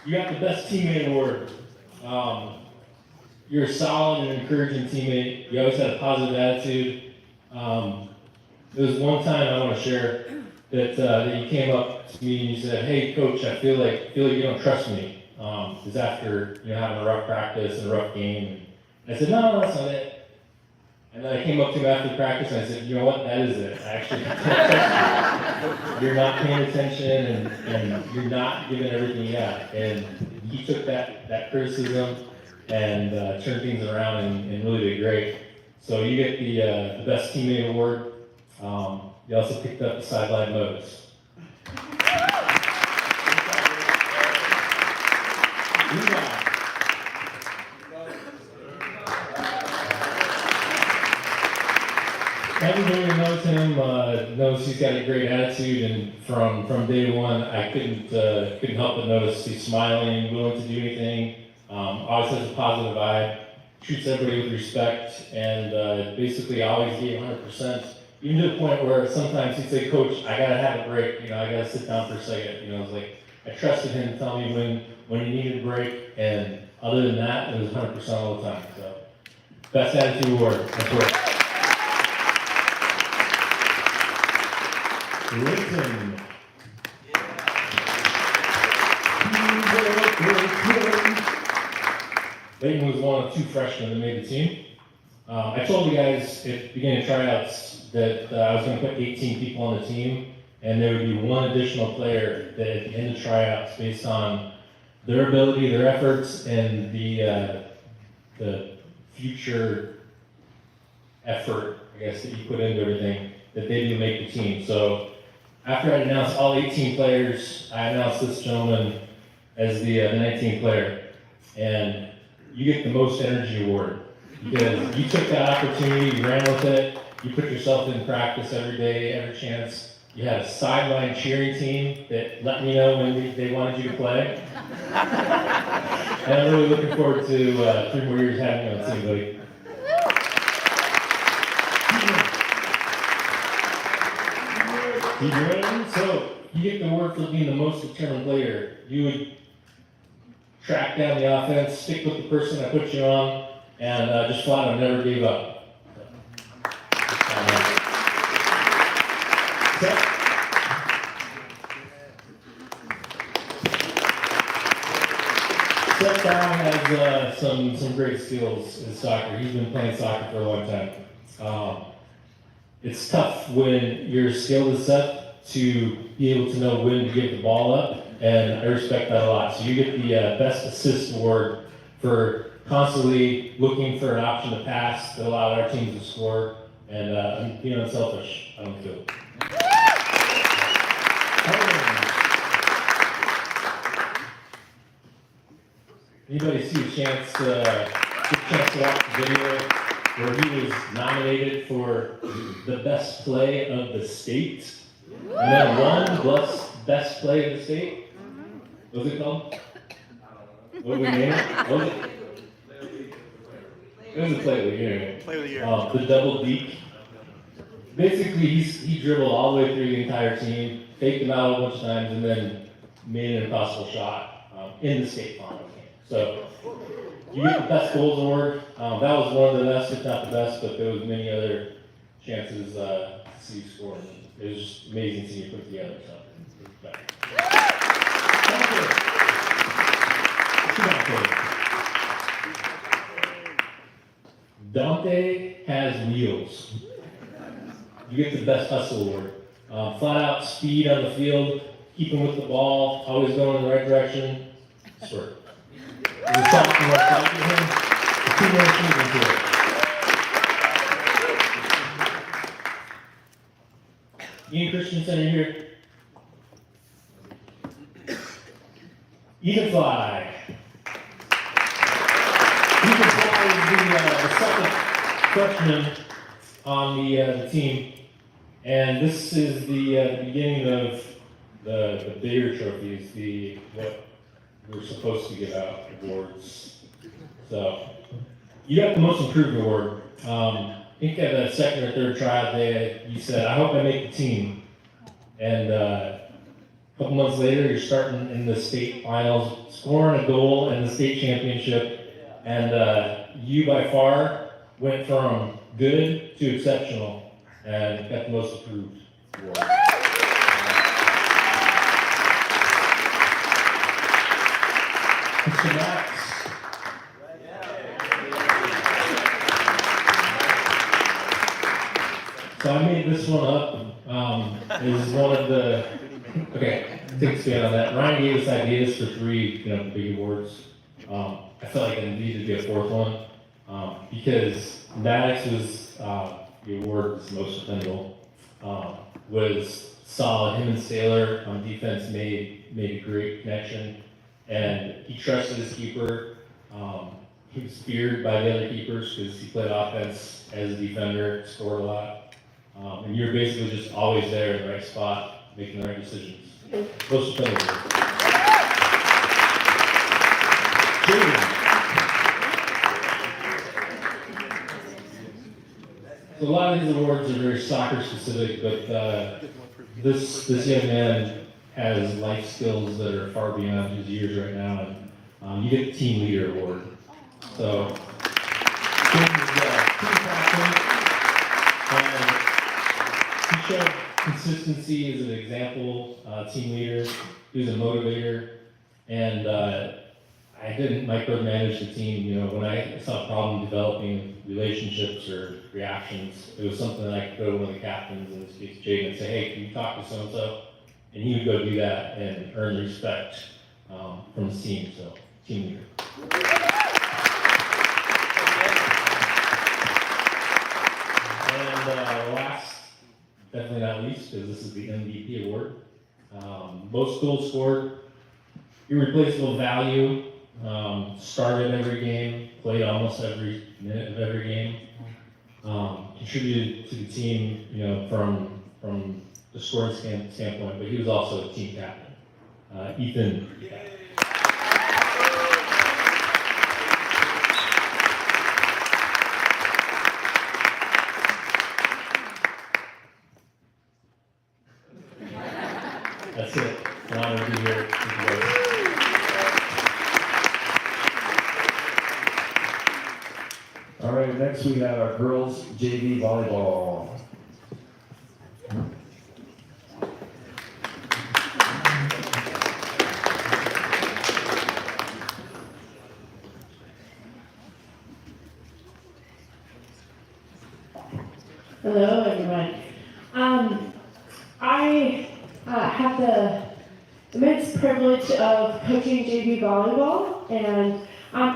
[SPEAKER 8] You got the Best Teammate Award. You're a solid and encouraging teammate. You always had a positive attitude. There was one time I want to share that you came up to me and you said, "Hey, coach, I feel like you don't trust me." It was after having a rough practice and a rough game. And I said, "No, that's not it." And then I came up to him after practice and I said, "You know what? That is it. I actually don't trust you. You're not paying attention and you're not giving everything you got." And he took that criticism and turned things around and really did great. So you get the best teammate award. You also picked up the sideline modes. Everybody who knows him knows he's got a great attitude, and from day one, I couldn't help but notice he's smiling, willing to do anything. Always has a positive vibe, treats everybody with respect, and basically always gave 100%. Even to the point where sometimes he'd say, "Coach, I gotta have a break. I gotta sit down for a second." It's like I trusted him to tell me when he needed a break, and other than that, it was 100% all the time. So, best attitude award. That's work.
[SPEAKER 7] Listen.
[SPEAKER 8] Layton was one of 2 freshmen that made the team. I told the guys at the beginning of tryouts that I was going to put 18 people on the team, and there would be one additional player that at the end of tryouts, based on their ability, their efforts, and the future effort, I guess, that you put into everything, that they didn't make the team. So after I announced all 18 players, I announced this gentleman as the 19th player. And you get the most energy award because you took that opportunity, you ran with it, you put yourself in practice every day, every chance. You had a sideline cheering team that let me know when they wanted you to play. And I'm really looking forward to 3 more years having you on the team, buddy. So you get the award for being the most determined player. You would track down the offense, stick with the person that put you on, and just flat out never gave up. Seth Brown has some great skills in soccer. He's been playing soccer for a long time. It's tough when you're skilled as Seth to be able to know when to give the ball up, and I respect that a lot. So you get the Best Assist Award for constantly looking for an option to pass that allowed our team to score, and being unselfish, I don't feel. Anybody see a chance to watch the video where he was nominated for the best play of the state, and then won best play of the state? What was it called? What did we name it? What was it? It was a play of the year.
[SPEAKER 2] Play of the year.
[SPEAKER 8] The double deke. Basically, he dribbled all the way through the entire team, faked them out a bunch of times, and then made an impossible shot in the state final game. So you get the best goals award. That was one of the best, if not the best, but there was many other chances to see you score. It was just amazing seeing you put together. So. Dante has wheels. You get the best hustle award. Flat out speed on the field, keeping with the ball, always going in the right direction. Swear. There's something more to him. 2 more seasons here. Ian Christensen are here. Ethan Fly. Ethan Fly is the second freshman on the team, and this is the beginning of the bigger trophies, what we're supposed to give out awards. So you got the most improved award. I think at the second or third tryout day, you said, "I hope I make the team." And a couple months later, you're starting in the state finals, scoring a goal in the state championship, and you by far went from good to exceptional, and got the most improved award. Mr. Max. So I made this one up. It was one of the, okay, take a stand on that. Ryan gave us ideas for 3, big awards. I felt like I needed to be a 4th one, because Maddox was, the award was most dependable, was solid. Him and Sailor on defense made a great connection, and he trusted his keeper. He was feared by the other keepers because he played offense as a defender, scored a lot. And you're basically just always there in the right spot, making the right decisions. Most dependable. So a lot of these awards are very soccer specific, but this young man has life skills that are far beyond his years right now, and you get the team leader award. So Tim is team captain, and he showed consistency as an example, team leader. He was a motivator, and I didn't micromanage the team. You know, when I saw a problem developing relationships or reactions, it was something that I could go to one of the captains, in this case Jaden, and say, hey, can you talk to so-and-so? And he would go do that and earn respect from his team, so team leader. And last, definitely not least, because this is the MVP award. Most goals scored, irreplaceable value, started every game, played almost every minute of every game, contributed to the team, you know, from the scoring standpoint, but he was also a team captain. Ethan. That's it. An honor to be here. Thank you guys.
[SPEAKER 4] All right, next we have our girls JV volleyball.
[SPEAKER 9] Hello, everyone. I have the immense privilege of coaching JV volleyball, and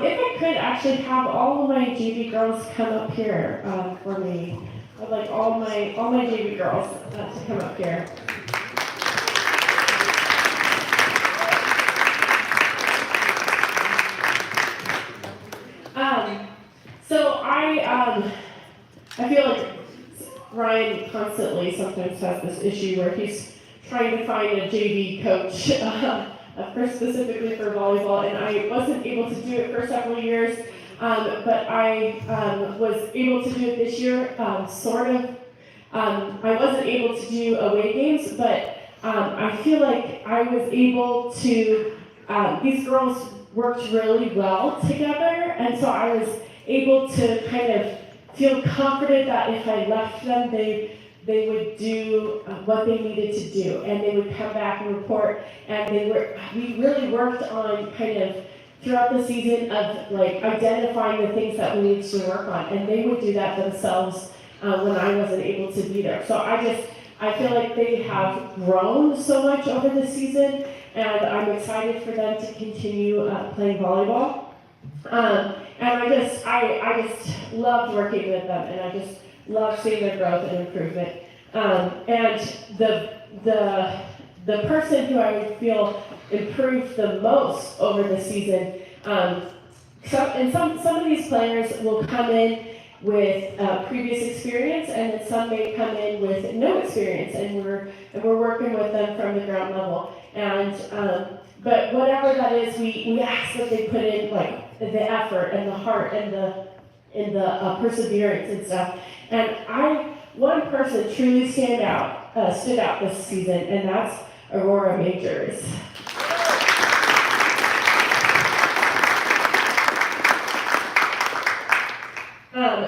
[SPEAKER 9] if I could actually have all of my JV girls come up here for me. I'd like all my JV girls to come up here. So I feel like Ryan constantly sometimes has this issue where he's trying to find a JV coach specifically for volleyball, and I wasn't able to do it for several years, but I was able to do it this year, sort of. I wasn't able to do away games, but I feel like I was able to, these girls worked really well together, and so I was able to kind of feel confident that if I left them, they would do what they needed to do, and they would come back and report. And we really worked on kind of throughout the season of like identifying the things that we needed to work on, and they would do that themselves when I wasn't able to be there. So I feel like they have grown so much over the season, and I'm excited for them to continue playing volleyball. And I just loved working with them, and I just love seeing their growth and improvement. And the person who I feel improved the most over the season, some of these players will come in with previous experience, and then some may come in with no experience, and we're working with them from the ground level. And but whatever that is, we ask that they put in like the effort and the heart and the perseverance and stuff. And one person truly stood out this season, and that's Aurora Majors.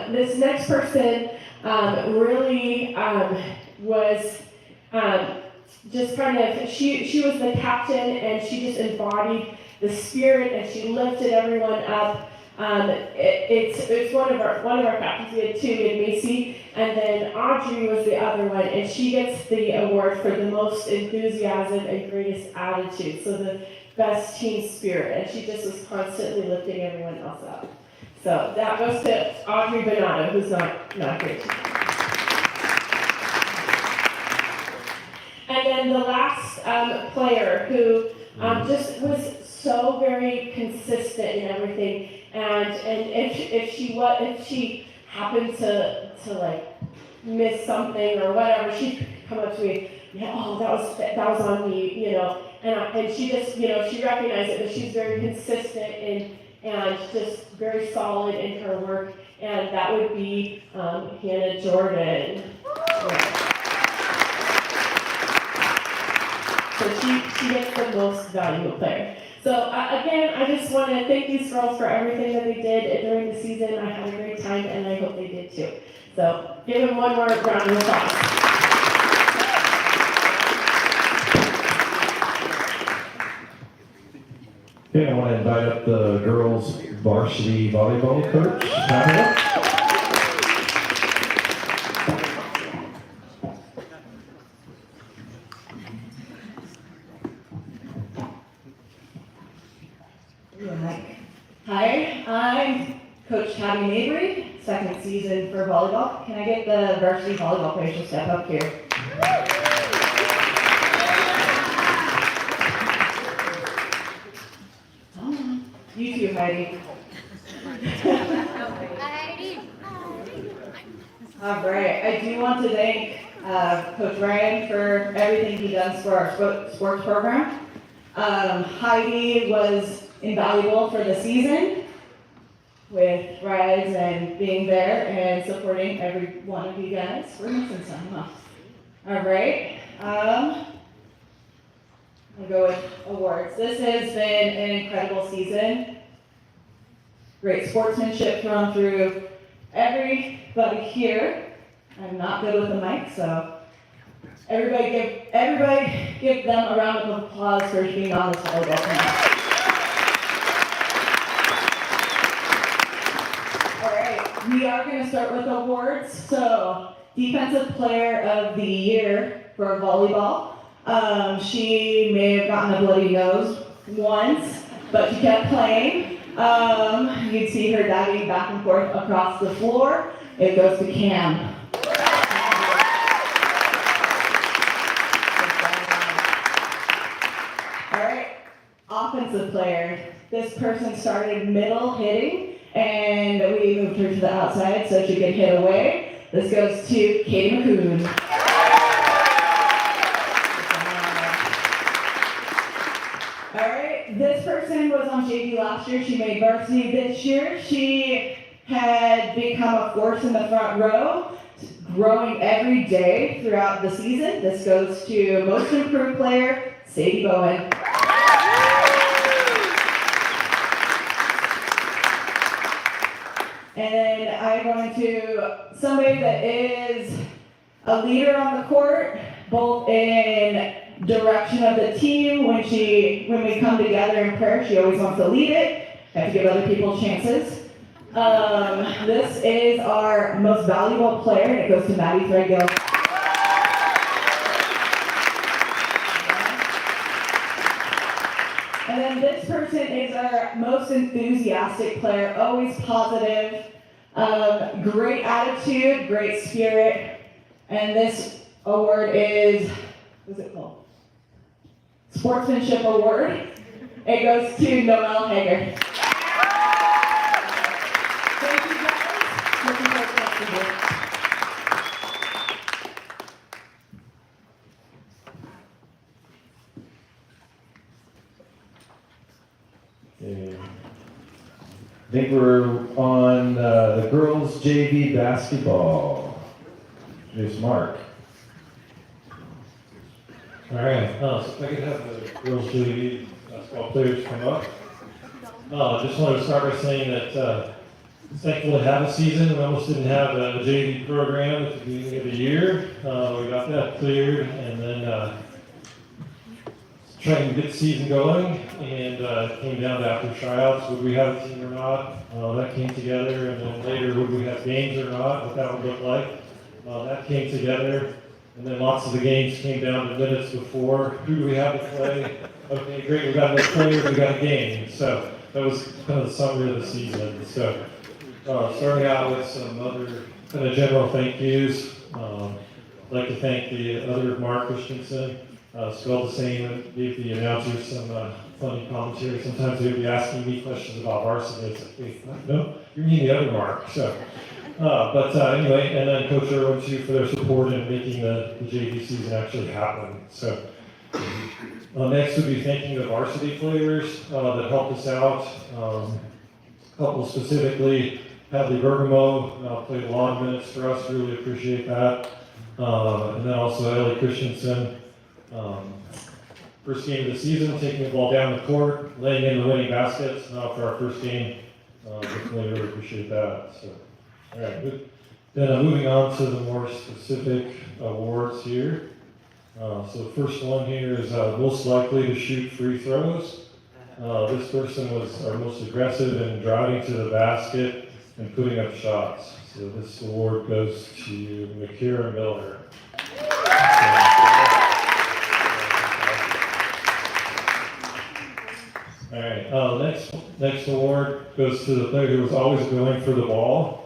[SPEAKER 9] This next person really was just kind of, she was the captain, and she just embodied the spirit, and she lifted everyone up. It's one of our captains. We had two, in Macy, and then Audrey was the other one, and she gets the award for the most enthusiasm and greatest attitude, so the best team spirit, and she just was constantly lifting everyone else up. So that goes to Audrey Bonato, who's not here tonight. And then the last player who just was so very consistent in everything, and if she happened to like miss something or whatever, she'd come up to me, yeah, oh, that was on me, you know, and she just, you know, she recognized it, but she's very consistent and just very solid in her work, and that would be Hannah Jordan. Yeah. So she gets the most valuable player. So again, I just want to thank these girls for everything that they did during the season. I had a great time, and I hope they did too. So give them one more round of applause.
[SPEAKER 4] Okay, I want to invite up the girls' varsity volleyball coach, Pamela.
[SPEAKER 10] Hi, I'm Coach Tabby Mabry, second season for volleyball. Can I get the varsity volleyball players to step up here? You too, Heidi. All right, I do want to thank Coach Ryan for everything he does for our sports program. Heidi was invaluable for the season with rides and being there and supporting every one of you guys. We're missing some, huh? All right. I'll go with awards. This has been an incredible season. Great sportsmanship thrown through everybody here. I'm not good with the mic, so everybody give them a round of applause for being on this volleyball team. All right, we are going to start with awards. So, Defensive Player of the Year for volleyball. She may have gotten a bloody nose once, but she kept playing. You'd see her diving back and forth across the floor. It goes to Cam. Offensive player. This person started middle hitting, and we moved her to the outside so she could hit away. This goes to Katie McCoon. All right, this person was on JV last year. She made varsity this year. She had become a force in the front row, growing every day throughout the season. This goes to most improved player, Sadie Bowen. And I'm going to somebody that is a leader on the court, both in direction of the team. When we come together in prayer, she always wants to lead it. I have to give other people chances. This is our most valuable player, and it goes to Maddie Threadgill. And then this person is our most enthusiastic player, always positive, great attitude, great spirit. And this award is, what's it called? Sportsmanship Award. It goes to Noelle Hager. Thank you guys. Looking forward to next year.
[SPEAKER 4] I think we're on the girls' JV basketball. There's Mark.
[SPEAKER 8] All right, so if I could have the girls' JV basketball players come up. I just wanted to start by saying that it's thankful to have a season. We almost didn't have a JV program at the beginning of the year. We got that cleared, and then trying to get the season going, and it came down to after tryouts, would we have a team or not? That came together, and then later, would we have games or not, what that would look like. That came together, and then lots of the games came down to minutes before. Who do we have to play? Okay, great, we got enough players, we got a game. So that was kind of the summary of the season. So Starting out with some other kind of general thank yous. I'd like to thank the other Mark Christensen, spelled the same, and gave the announcers some funny commentary. Sometimes they would be asking me questions about varsity. It's like, wait, no, you mean the other Mark. So, anyway, and then Coach Irwin too for their support in making the JV season actually happen. So, next would be thanking the varsity players that helped us out. A couple specifically, Hadley Bergamo played a lot of minutes for us, really appreciate that. And then also Ellie Christensen, first game of the season, taking the ball down the court, laying in the winning baskets for our first game. Definitely really appreciate that. So, all right, good. Then moving on to the more specific awards here. So the first one here is most likely to shoot free throws. This person was our most aggressive in driving to the basket and putting up shots. So this award goes to Makira Miller. All right, next award goes to the player who was always going for the ball.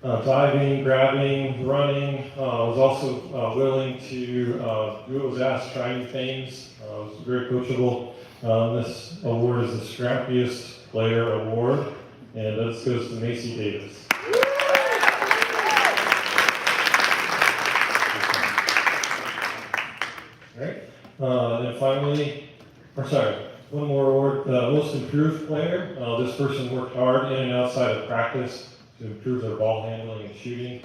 [SPEAKER 8] Diving, grabbing, running, was also willing to do what was asked, try new things, was very coachable. This award is the Scrappiest Player Award, and this goes to Macy Davis. All right, and finally, one more award, Most Improved Player. This person worked hard in and outside of practice to improve their ball handling and shooting.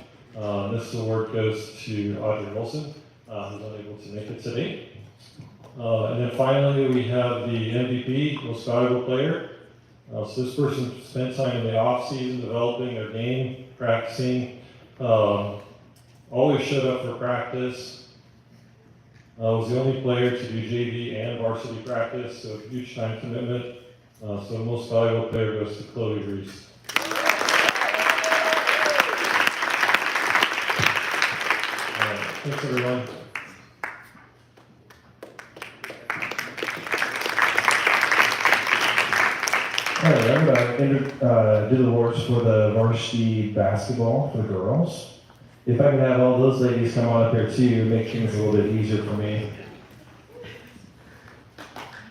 [SPEAKER 8] This award goes to Audrey Wilson, who's unable to make it today. And then finally, we have the MVP, Most Valuable Player. So this person spent time in the off season developing their game, practicing, always showed up for practice. Was the only player to do JV and varsity practice, so huge time commitment. So Most Valuable Player goes to Chloe Reese. Thanks, everyone.
[SPEAKER 4] All right, I'm going to do the awards for the varsity basketball for the girls. If I can have all those ladies come on up here too, make things a little bit easier for me.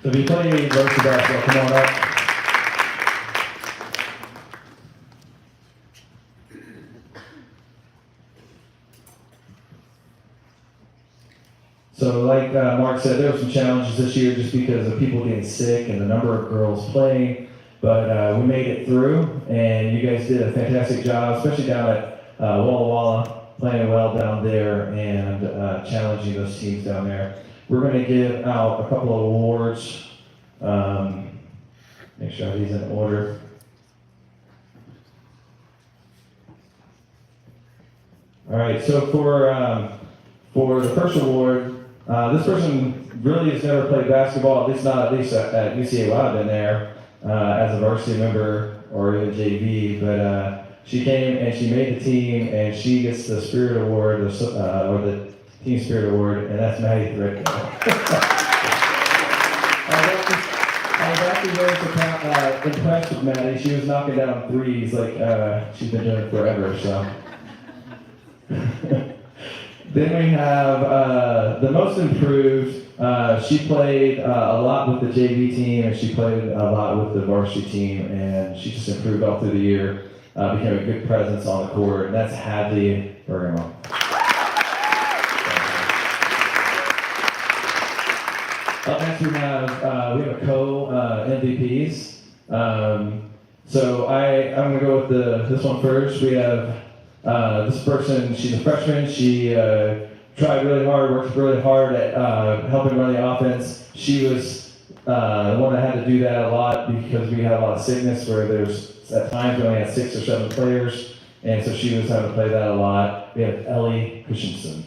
[SPEAKER 4] So if you play varsity basketball, come on up. So like Mark said, there were some challenges this year just because of people getting sick and the number of girls playing, but we made it through, and you guys did a fantastic job, especially down at Walla Walla, playing well down there and challenging those teams down there. We're going to give out a couple of awards. Make sure I have these in order. All right, so for the first award, this person really has never played basketball, at least at UCA while I've been there, as a varsity member or even JV, but she came and she made the team, and she gets the Spirit Award, or the Team Spirit Award, and that's Maddie Threadgill. I was actually very impressed with Maddie. She was knocking down threes like she's been doing it forever, so. Then we have the Most Improved. She played a lot with the JV team, and she played a lot with the varsity team, and she just improved all through the year, became a good presence on the court, and that's Hadley Bergamo. Up next we have a co-MVPs. So I'm going to go with this one first. We have this person, she's a freshman. She tried really hard, worked really hard at helping run the offense. She was the one that had to do that a lot because we had a lot of sickness where there's at times we only had 6 or 7 players, and so she was having to play that a lot. We have Ellie Christensen.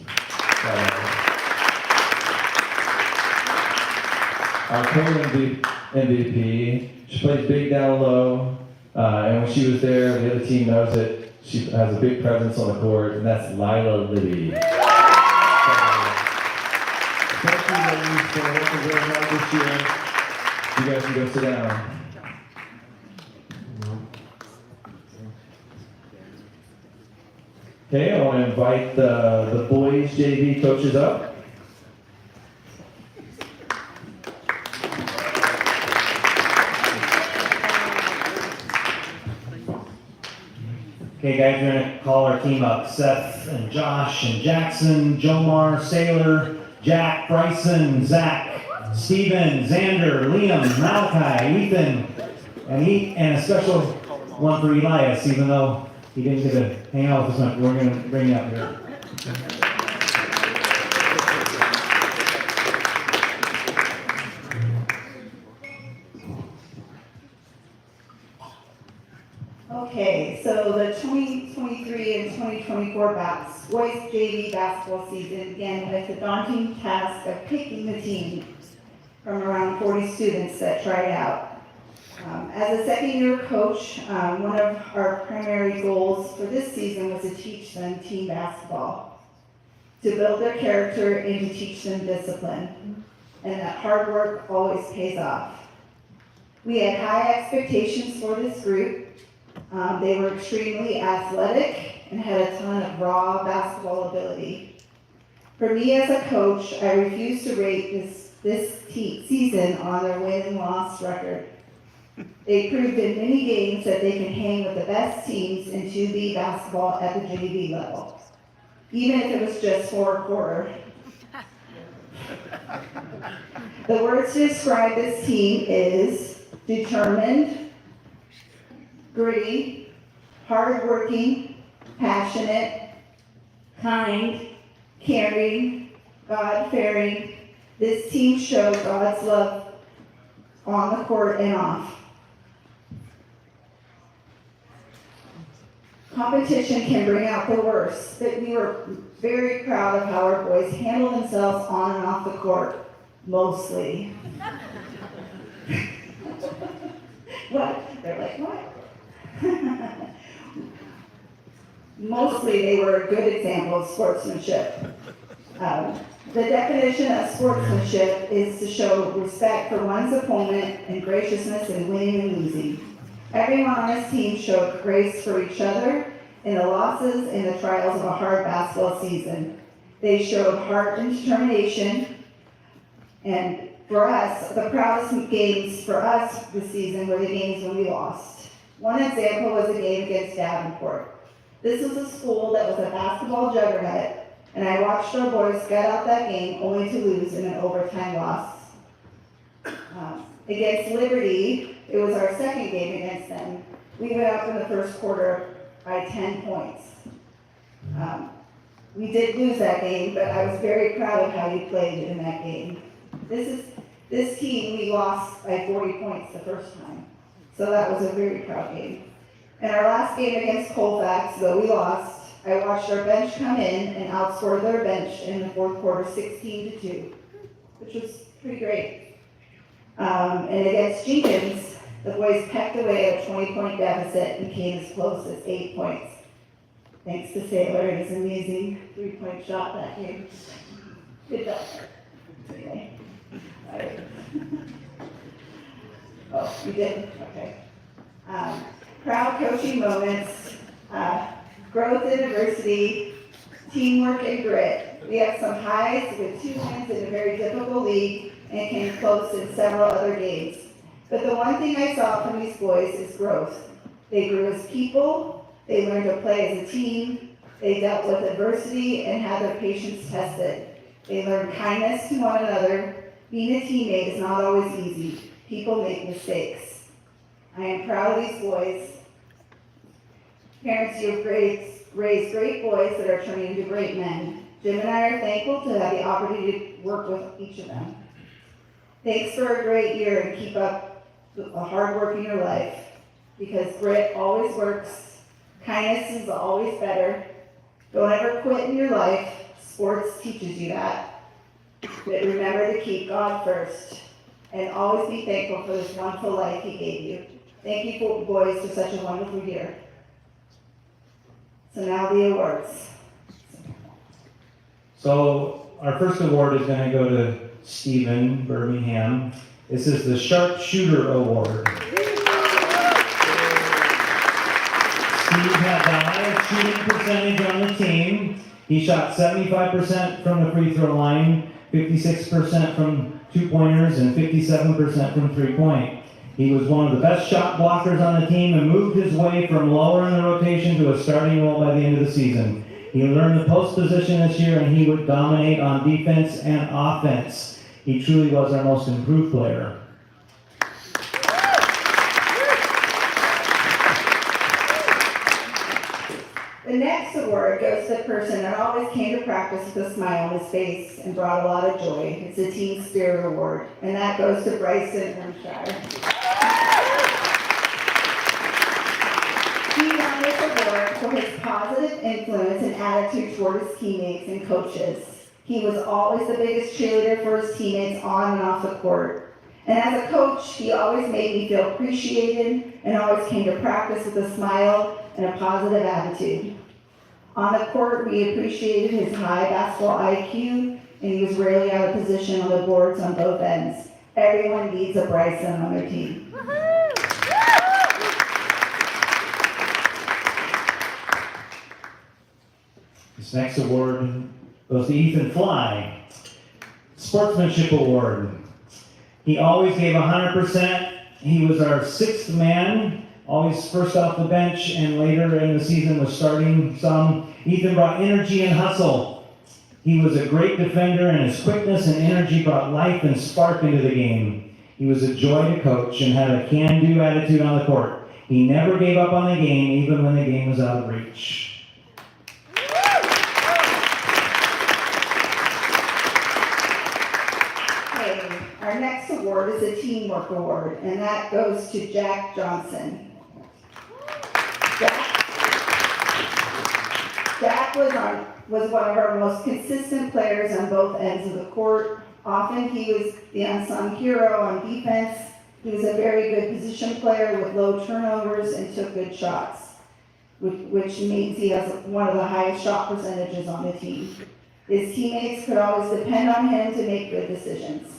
[SPEAKER 4] Our co-MVP, she plays big down low, and when she was there, the other team knows it. She has a big presence on the court, and that's Lila Libby. Thank you, ladies, for working really hard this year. You guys can go sit down. Okay, I want to invite the boys JV coaches up.
[SPEAKER 11] Okay, guys, we're gonna call our team up. Seth and Josh and Jackson, Jomar, Sailor, Jack, Bryson, Zach, Steven, Xander, Liam, Malachi, Ethan, and a special one for Elias, even though he didn't get to hang out with us much. We're gonna bring you up here.
[SPEAKER 10] Okay, so the 2023 and 2024 boys JV basketball season began with the daunting task of picking the team from around 40 students that tried out. As a second-year coach, one of our primary goals for this season was to teach them team basketball, to build their character and to teach them discipline, and that hard work always pays off. We had high expectations for this group. They were extremely athletic and had a ton of raw basketball ability. For me as a coach, I refuse to rate this season on their win and loss record. They proved in many games that they can hang with the best teams in 2B basketball at the JV level, even if it was just for a quarter. The words to describe this team is determined, gritty, hardworking, passionate, kind, caring, God-fearing. This team showed God's love on the court and off. Competition can bring out the worst, but we were very proud of how our boys handled themselves on and off the court, mostly. What? They're like, what? Mostly they were a good example of sportsmanship. The definition of sportsmanship is to show respect for one's opponent and graciousness in winning and losing. Everyone on this team showed grace for each other in the losses and the trials of a hard basketball season. They showed heart and determination, and for us, the proudest games for us this season were the games when we lost. One example was the game against Davenport. This was a school that was a basketball juggernaut, and I watched our boys gut out that game only to lose in an overtime loss. Against Liberty, it was our second game against them. We went up in the first quarter by 10 points. We did lose that game, but I was very proud of how you played in that game. This team, we lost by 40 points the first time. So that was a very proud game. In our last game against Colfax, though we lost, I watched our bench come in and outscore their bench in the fourth quarter 16-2, which was pretty great. And against Jenkins, the boys pecked away at a 20-point deficit and came as close as 8 points. Thanks to Sailor and his amazing 3-point shot that game. Good job. Anyway. All right. Oh, you did? Okay. Proud coaching moments, growth and adversity, teamwork and grit. We have some highs with 2 wins in a very difficult league and came close in several other games. But the one thing I saw from these boys is growth. They grew as people, they learned to play as a team, they dealt with adversity and had their patience tested. They learned kindness to one another. Being a teammate is not always easy. People make mistakes. I am proud of these boys. Parents, you've raised great boys that are turning into great men. Jim and I are thankful to have the opportunity to work with each of them. Thanks for a great year and keep up the hard work in your life, because grit always works. Kindness is always better. Don't ever quit in your life. Sports teaches you that. But remember to keep God first and always be thankful for this wonderful life He gave you. Thank you, boys, for such a wonderful year. So now the awards.
[SPEAKER 11] So our first award is going to go to Stephen Birmingham. This is the Sharpshooter Award. Steve had the highest shooting percentage on the team. He shot 75% from the free throw line, 56% from two-pointers, and 57% from three-point. He was one of the best shot blockers on the team and moved his way from lower in the rotation to a starting role by the end of the season. He learned the post position this year, and he would dominate on defense and offense. He truly was our most improved player.
[SPEAKER 10] The next award goes to the person that always came to practice with a smile on his face and brought a lot of joy. It's the Team Spirit Award, and that goes to Bryson Ermshire. He won this award for his positive influence and attitude toward his teammates and coaches. He was always the biggest cheerleader for his teammates on and off the court. And as a coach, he always made me feel appreciated and always came to practice with a smile and a positive attitude. On the court, we appreciated his high basketball IQ, and he was rarely out of position on the boards on both ends. Everyone needs a Bryson on their team.
[SPEAKER 11] This next award goes to Ethan Fly, Sportsmanship Award. He always gave 100%. He was our sixth man, always first off the bench, and later in the season was starting some. Ethan brought energy and hustle. He was a great defender, and his quickness and energy brought life and spark into the game. He was a joy to coach and had a can-do attitude on the court. He never gave up on the game, even when the game was out of reach.
[SPEAKER 10] Our next award is a Teamwork Award, and that goes to Jack Johnson. Jack was one of our most consistent players on both ends of the court. Often he was the unsung hero on defense. He was a very good position player with low turnovers and took good shots, which means he has one of the highest shot percentages on the team. His teammates could always depend on him to make good decisions.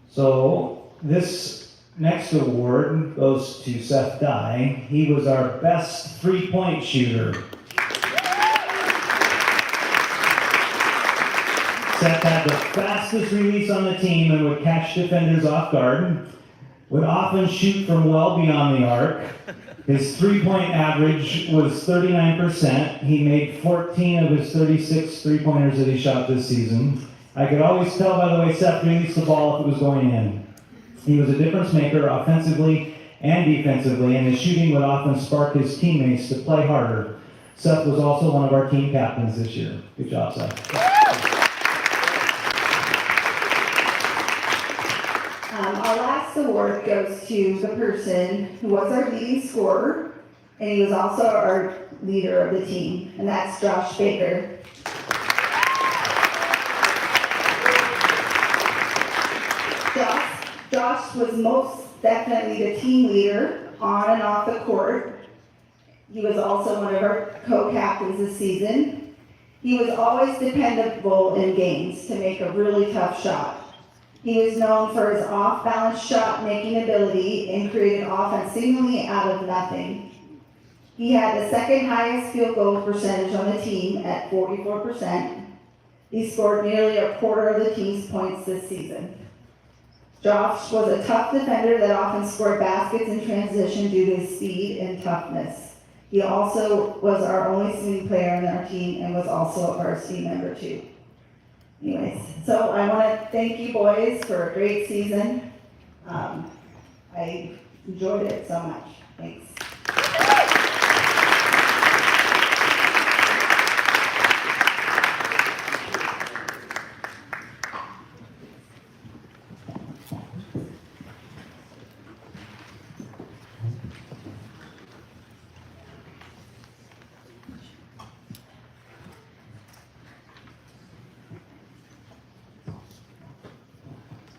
[SPEAKER 11] So this next award goes to Seth Dye. He was our best three-point shooter. Seth had the fastest release on the team and would catch defenders off guard, would often shoot from well beyond the arc. His three-point average was 39%. He made 14 of his 36 three-pointers that he shot this season. I could always tell by the way Seth released the ball if it was going in. He was a difference maker offensively and defensively, and his shooting would often spark his teammates to play harder. Seth was also one of our team captains this year. Good job, Seth.
[SPEAKER 10] Our last award goes to the person who was our leading scorer, and he was also our leader of the team, and that's Josh Baker. Josh was most definitely the team leader on and off the court. He was also one of our co-captains this season. He was always dependable in games to make a really tough shot. He was known for his off-balance shot-making ability and created offense seemingly out of nothing. He had the second highest field goal percentage on the team at 44%. He scored nearly a quarter of the team's points this season. Josh was a tough defender that often scored baskets in transition due to his speed and toughness. He also was our only swing player on our team and was also a varsity member too. Anyways, so I want to thank you boys for a great season. I enjoyed it so much. Thanks.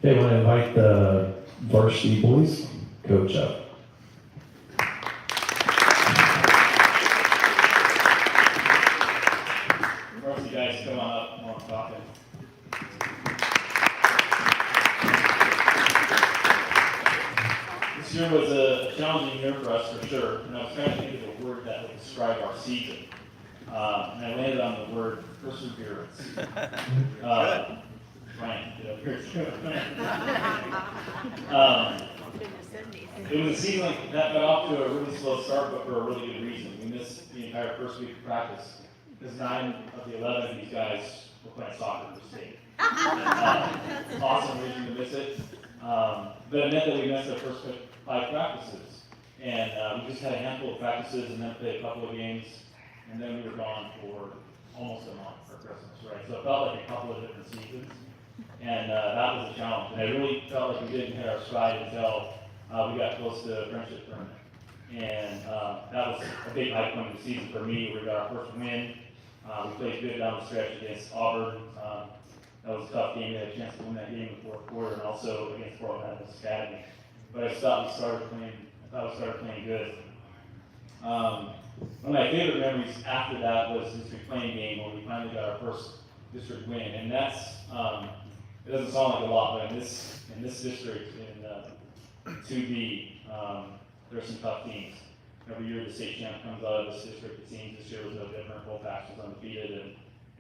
[SPEAKER 4] Okay, I want to invite the varsity boys coach up.
[SPEAKER 3] Varsity guys, come on up while I'm talking. year was a challenging year for us for sure, and I was trying to think of a word that would describe our season. And I landed on the word perseverance. Ryan, get up here too. It was a season that got off to a really slow start, but for a really good reason. We missed the entire first week of practice because 9 of the 11 of these guys were playing soccer for state. Awesome reason to miss it. But it meant that we missed our first 5 practices. And we just had a handful of practices and then played a couple of games. And then we were gone for almost a month for Christmas, right? So it felt like a couple of different seasons. And that was a challenge. And I really felt like we didn't hit our stride until we got close to the friendship tournament. And that was a big high point of the season for me. We got our first win. We played good down the stretch against Auburn. That was a tough game. We had a chance to win that game in the fourth quarter, and also against Portland Adventist Academy. But I thought we started playing good. One of my favorite memories after that was the district playing game where we finally got our first district win. And that's it doesn't sound like a lot, but in this district in 2B, there are some tough teams. Every year the state champ comes out of this district. It seems this year was no different. Both was undefeated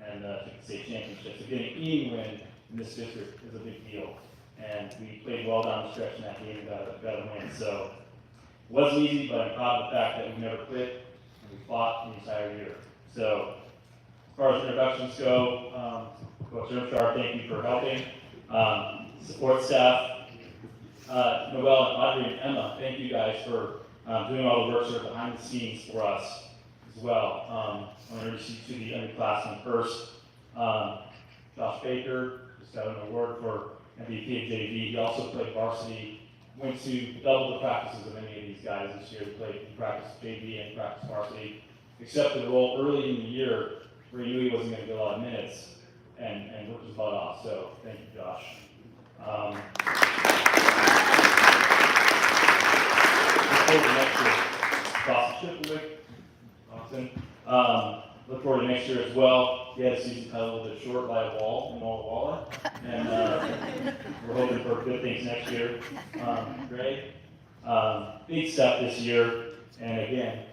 [SPEAKER 3] and took the state championship. So getting any win in this district is a big deal. And we played well down the stretch in that game and got a win. So it wasn't easy, but I'm proud of the fact that we never quit and we fought the entire year. So as far as introductions go, Coach Ermshar, thank you for helping. Support staff, Noel and Audrey and Emma, thank you guys for doing all the work sort of behind the scenes for us as well. I want to introduce you to the underclassmen first. Josh Baker just got an award for MVP of JV. He also played varsity, went to double the practices of any of these guys this year. He played practice JV and practice varsity, accepted a role early in the year where he knew he wasn't going to get a lot of minutes and worked his butt off. So thank you, Josh. Look forward to next year as well. He had a season cut a little bit short by a wall in Walla, and we're hoping for good things next year. Greg, big step this year, and again,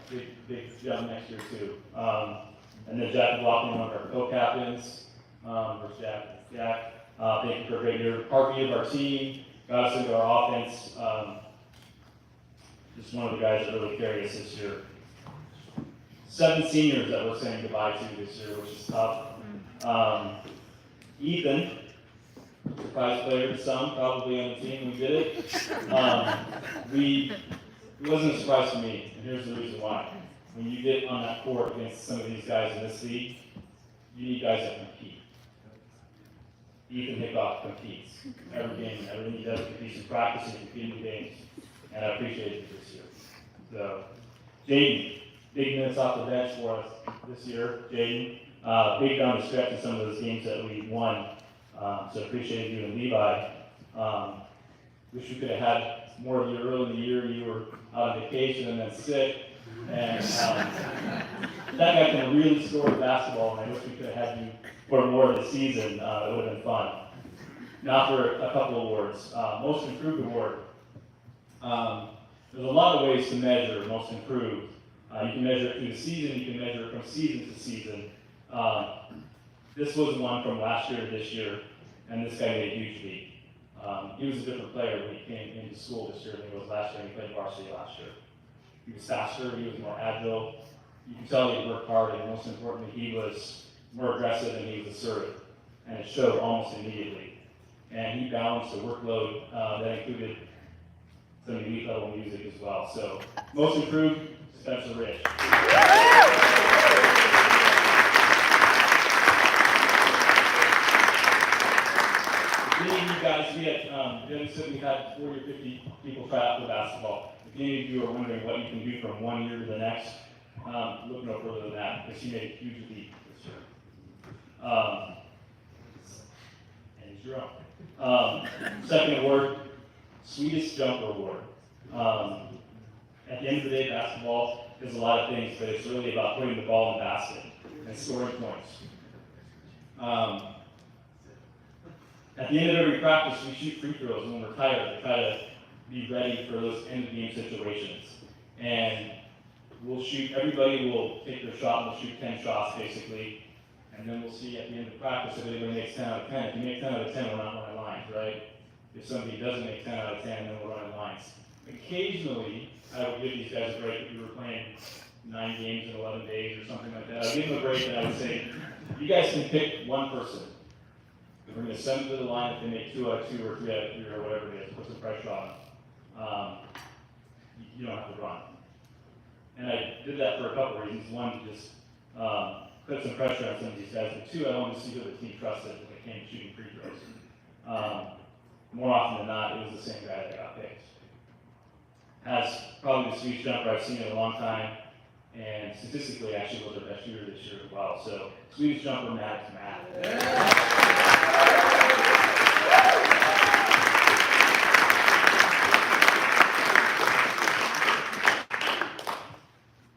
[SPEAKER 3] big jump next year too. And then Jack McLaughlin, one of our co-captains. Where's Jack? Jack, thank you for a great year. Heartbeat of our team, got us into our offense. Just one of the guys that really carried us this year. 7 seniors that we're saying goodbye to this year, which is tough. Ethan, surprise player to some, probably on the team when we did it. It wasn't a surprise to me, and here's the reason why. When you get on that court against some of these guys in this league, you need guys that compete. Ethan Hickock competes every game, everything he does competes in practice and competing in games, and I appreciate it this year. So, Jaden, big minutes off the bench for us this year. Jaden, big down the stretch in some of those games that we won. So appreciate you and Levi. Wish we could have had more of you early in the year. You were out on vacation and then sick. And that guy can really score the basketball, and I wish we could have had you for more of the season. It would have been fun. Now for a couple awards. Most Improved Award. There's a lot of ways to measure Most Improved. You can measure it through the season, you can measure it from season to season. This was one from last year to this year, and this guy made a huge leap. He was a different player when he came into school this year than he was last year, and he played varsity last year. He was faster, he was more agile. You can tell he worked hard, and most importantly, he was more aggressive and he was assertive. And it showed almost immediately. And he balanced the workload that included some elite level music as well. So, Most Improved, Spencer Rich. Many of you guys, we had, Dennis said we had 40 or 50 people try out for basketball. If any of you are wondering what you can do from one year to the next, look no further than that, because he made a huge leap this year. And he's your own. Second award, Sweetest Jumper Award. At the end of the day, basketball is a lot of things, but it's really about putting the ball in the basket and scoring points. At the end of every practice, we shoot free throws when we're tired to try to be ready for those end of game situations. And everybody will take their shot, we'll shoot 10 shots basically, and then we'll see at the end of practice if anybody makes 10 out of 10. If you make 10 out of 10, we're not running lines, right? If somebody doesn't make 10 out of 10, then we're running lines. Occasionally, I would give these guys a break if we were playing 9 games in 11 days or something like that. I would give them a break and I would say, you guys can pick one person. We're going to send them to the line if they make 2 out of 2 or 3 out of 3 or whatever it is, put some pressure on them. You don't have to run. And I did that for a couple of reasons. One, just put some pressure on some of these guys. And 2, I wanted to see who the team trusted when it came to shooting free throws. More often than not, it was the same guy that got picked. Has probably the sweetest jumper I've seen in a long time, and statistically actually was their best shooter this year as well. So sweetest jumper, Matt.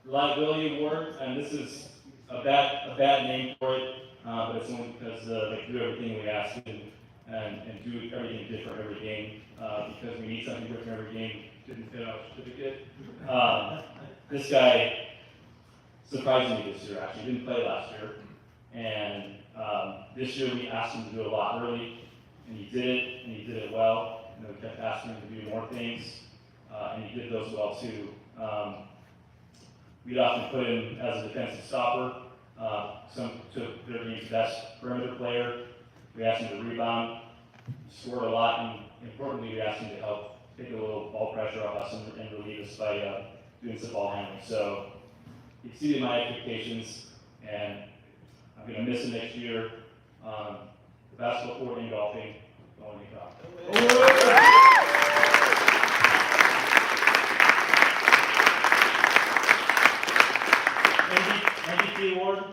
[SPEAKER 3] Reliability award, and this is a bad name for it, but it's only because they do everything we ask and do everything different every game, because we need something different every game. Didn't fit our certificate. This guy surprised me this year, actually. He didn't play last year. And this year we asked him to do a lot early, and he did it, and he did it well. And then we kept asking him to do more things, and he did those well too. We'd often put him as a defensive stopper, to their team's best perimeter player. We asked him to rebound, he scored a lot, and importantly, we asked him to help take a little ball pressure off us and relieve us by doing some ball handling. So he exceeded my expectations, and I'm going to miss him next year. The basketball court and golfing, going to go. MVP award.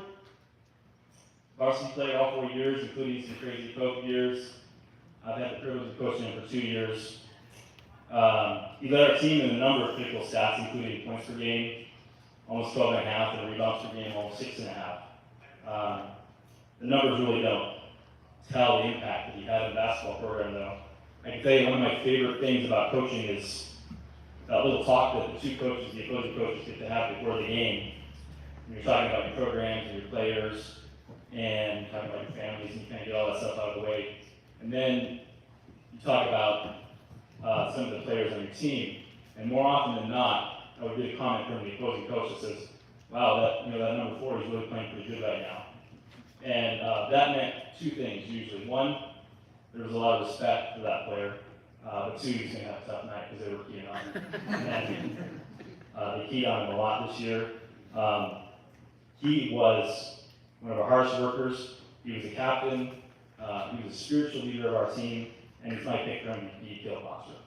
[SPEAKER 3] Varsity played all 4 years, including some crazy COVID years. I've had the privilege of coaching him for 2 years. He led our team in a number of critical stats, including points per game, almost 12 and a half, and rebounds per game, almost 6 and a half. The numbers really don't tell the impact that he had in the basketball program, though. I can tell you one of my favorite things about coaching is that little talk that the 2 coaches, the opposing coaches, get to have before the game. When you're talking about your programs and your players, and talking about your families, and you kind of get all that stuff out of the way. And then you talk about some of the players on your team, and more often than not, I would get a comment from the opposing coach that says, "Wow, that number 4 is really playing pretty good right now." And that meant 2 things usually. One, there was a lot of respect for that player, but 2, he's going to have a tough night because they were keying on him. And they keyed on him a lot this year. He was one of our hardest workers. He was a captain. He was a spiritual leader of our team, and he's my pick for MVP, Gil Foster.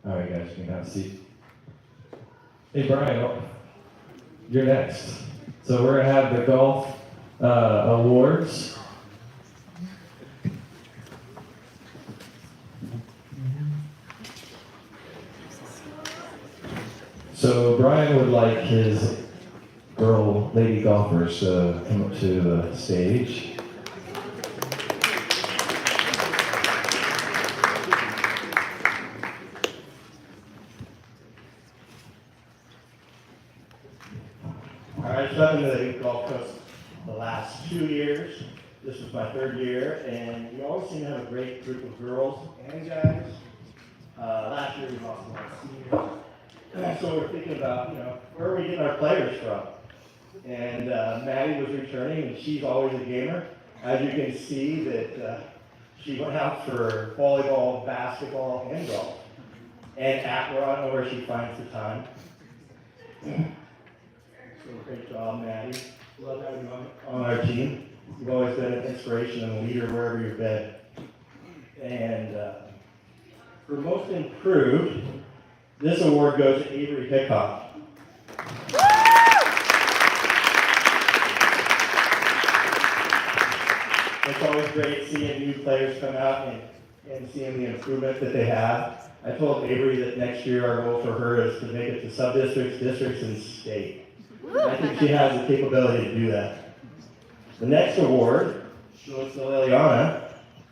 [SPEAKER 4] All right, guys, you can have a seat. Hey, Brian, you're next. So we're gonna have the golf awards. So Brian would like his lady golfers to come up to the stage.
[SPEAKER 12] All right, so I've been to the Gulf Coast the last 2 years. This was my 3rd year, and we always seem to have a great group of girls and guys. Last year we lost a lot of seniors. So we're thinking about, where are we getting our players from? And Maddie was returning, and she's always a gamer. As you can see, that she went out for volleyball, basketball, and golf. And Aqua, I don't know where she finds the time. So great job, Maddie. Love having you on our team. You've always been an inspiration and a leader wherever you've been. And for most improved, this award goes to Avery Hickok. It's always great seeing new players come out and seeing the improvement that they have. I told Avery that next year our goal for her is to make it to sub-districts, districts, and state. I think she has the capability to do that. The next award goes to Liliana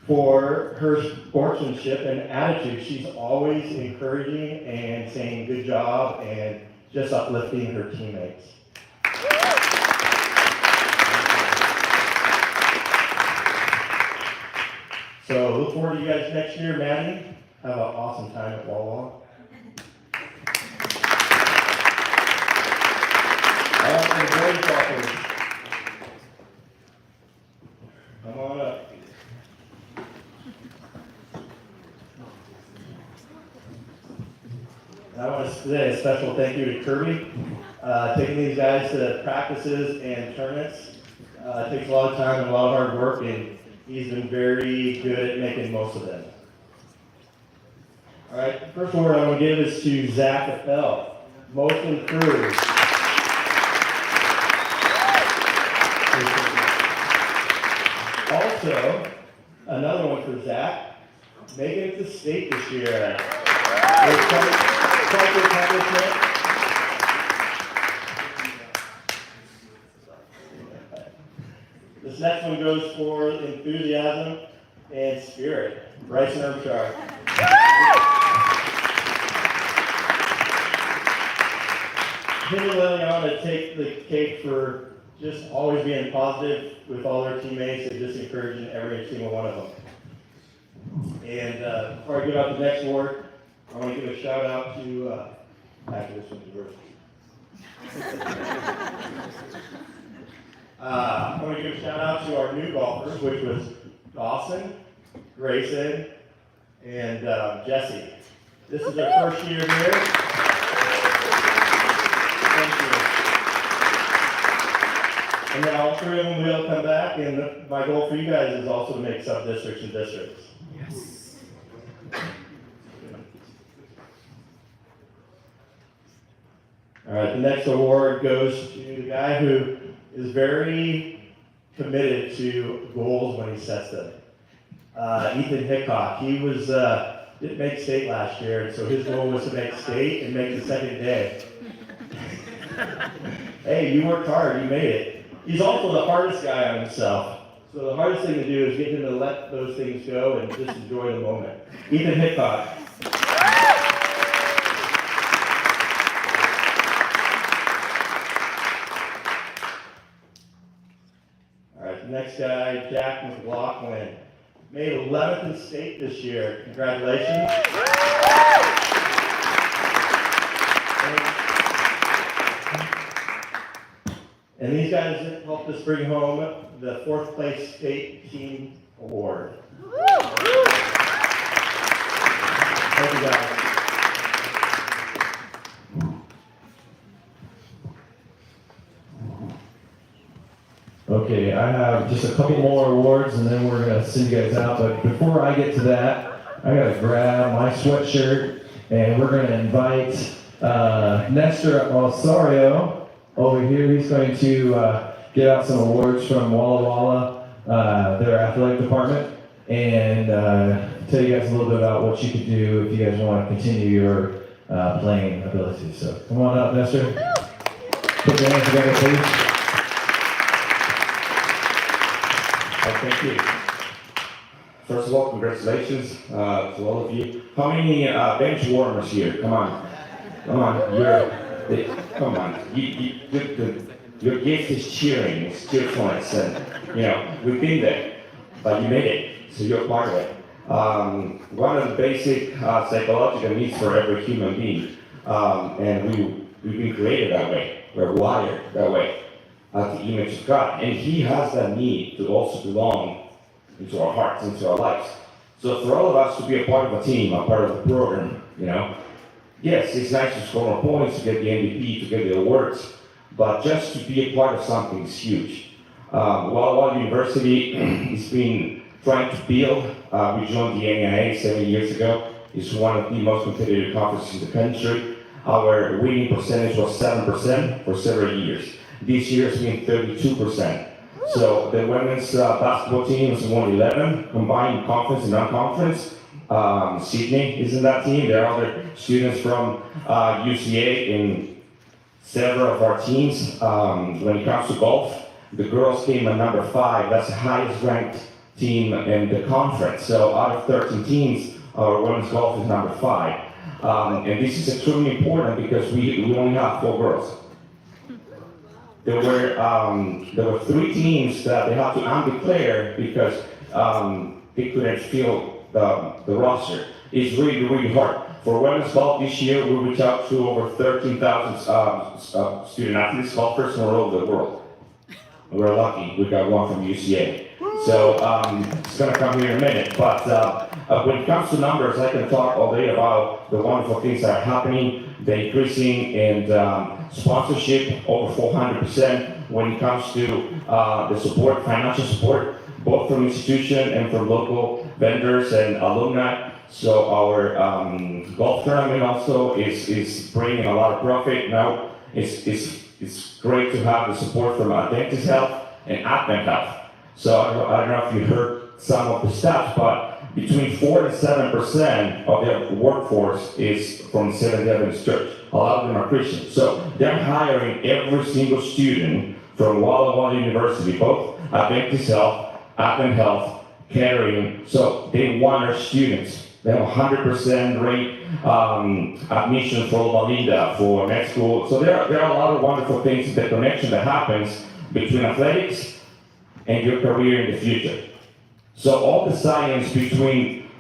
[SPEAKER 12] for her sportsmanship and attitude. She's always encouraging and saying good job and just uplifting her teammates. So look forward to you guys next year, Maddie. Have an awesome time at Walla Walla. All right, the boys golfers. Come on up. And I want to say a special thank you to Kirby. Taking these guys to practices and tournaments takes a lot of time and a lot of hard work, and he's been very good at making most of them. All right, the first award I want to give is to Zach Appel, most improved. Also, another one for Zach, making it to state this year. Quite the accomplishment. This next one goes for enthusiasm and spirit. Bryson Ermshire. Him and Liliana take the cake for just always being positive with all their teammates and just encouraging every single one of them. And before I give out the next award, I want to give a shout out to, actually this one's yours. I want to give a shout out to our new golfers, which was Dawson, Grayson, and Jesse. This is their first year here. Thank you. And then all three of them will come back, and my goal for you guys is also to make sub-districts and districts.
[SPEAKER 6] Yes.
[SPEAKER 12] All right, the next award goes to the guy who is very committed to goals when he sets them. Ethan Hickok, he was didn't make state last year, and so his goal was to make state and make the second day. Hey, you worked hard, you made it. He's also the hardest guy on himself. So the hardest thing to do is get him to let those things go and just enjoy the moment. Ethan Hickok. All right, the next guy, Jack McLaughlin. Made 11th in state this year. Congratulations. And these guys helped us bring home the 4th place state team award. Thank you guys.
[SPEAKER 4] Okay, I have just a couple more awards and then we're gonna send you guys out, but before I get to that, I gotta grab my sweatshirt and we're gonna invite Nestor Osorio over here. He's going to get out some awards from Walla Walla, their athletic department, and tell you guys a little bit about what you can do if you guys want to continue your playing abilities. So come on up, Nestor. Put your hands together, please.
[SPEAKER 13] Thank you. First of all, congratulations to all of you. How many bench warmers here? Come on. Come on. Come on. Your gift is cheering, it's cheerfulness, and we've been there, but you made it, so you're part of it. One of the basic psychological needs for every human being, and we've been created that way. We're wired that way. At the image of God, and He has that need to also belong into our hearts, into our lives. So for all of us to be a part of a team, a part of the program, yes, it's nice to score more points, to get the MVP, to get the awards, but just to be a part of something is huge. Walla Walla University has been trying to build. We joined the NAIA 7 years ago. It's one of the most competitive conferences in the country. Our winning percentage was 7% for several years. This year it's been 32%. So the women's basketball team has won 11, combined conference and non-conference. Sydney is in that team. There are other students from UCA in several of our teams. When it comes to golf, the girls came at number 5. That's the highest ranked team in the conference. So out of 13 teams, our women's golf is number 5. And this is extremely important because we only have 4 girls. There were 3 teams that they had to undeclare because they couldn't fill the roster. It's really, really hard. For women's golf this year, we reached out to over 13,000 student athletes, golfers from all over the world. We're lucky, we got one from UCA. So it's gonna come here in a minute, but when it comes to numbers, I can talk all day about the wonderful things that are happening, the increasing and sponsorship over 400% when it comes to the support, financial support, both from institution and from local vendors and alumni. So our golf tournament also is bringing a lot of profit. Now it's great to have the support from Adventist Health and Advent Health. So I don't know if you heard some of the stats, but between 4 and 7% of their workforce is from Seventh-day Adventist Church. A lot of them are Christians. So they're hiring every single student from Walla Walla University, both Adventist Health, Advent Health, Caring. So they want our students. They have 100% rate admission for Loma Linda, for med school. So there are a lot of wonderful things, the connection that happens between athletics and your career in the future. So all the science between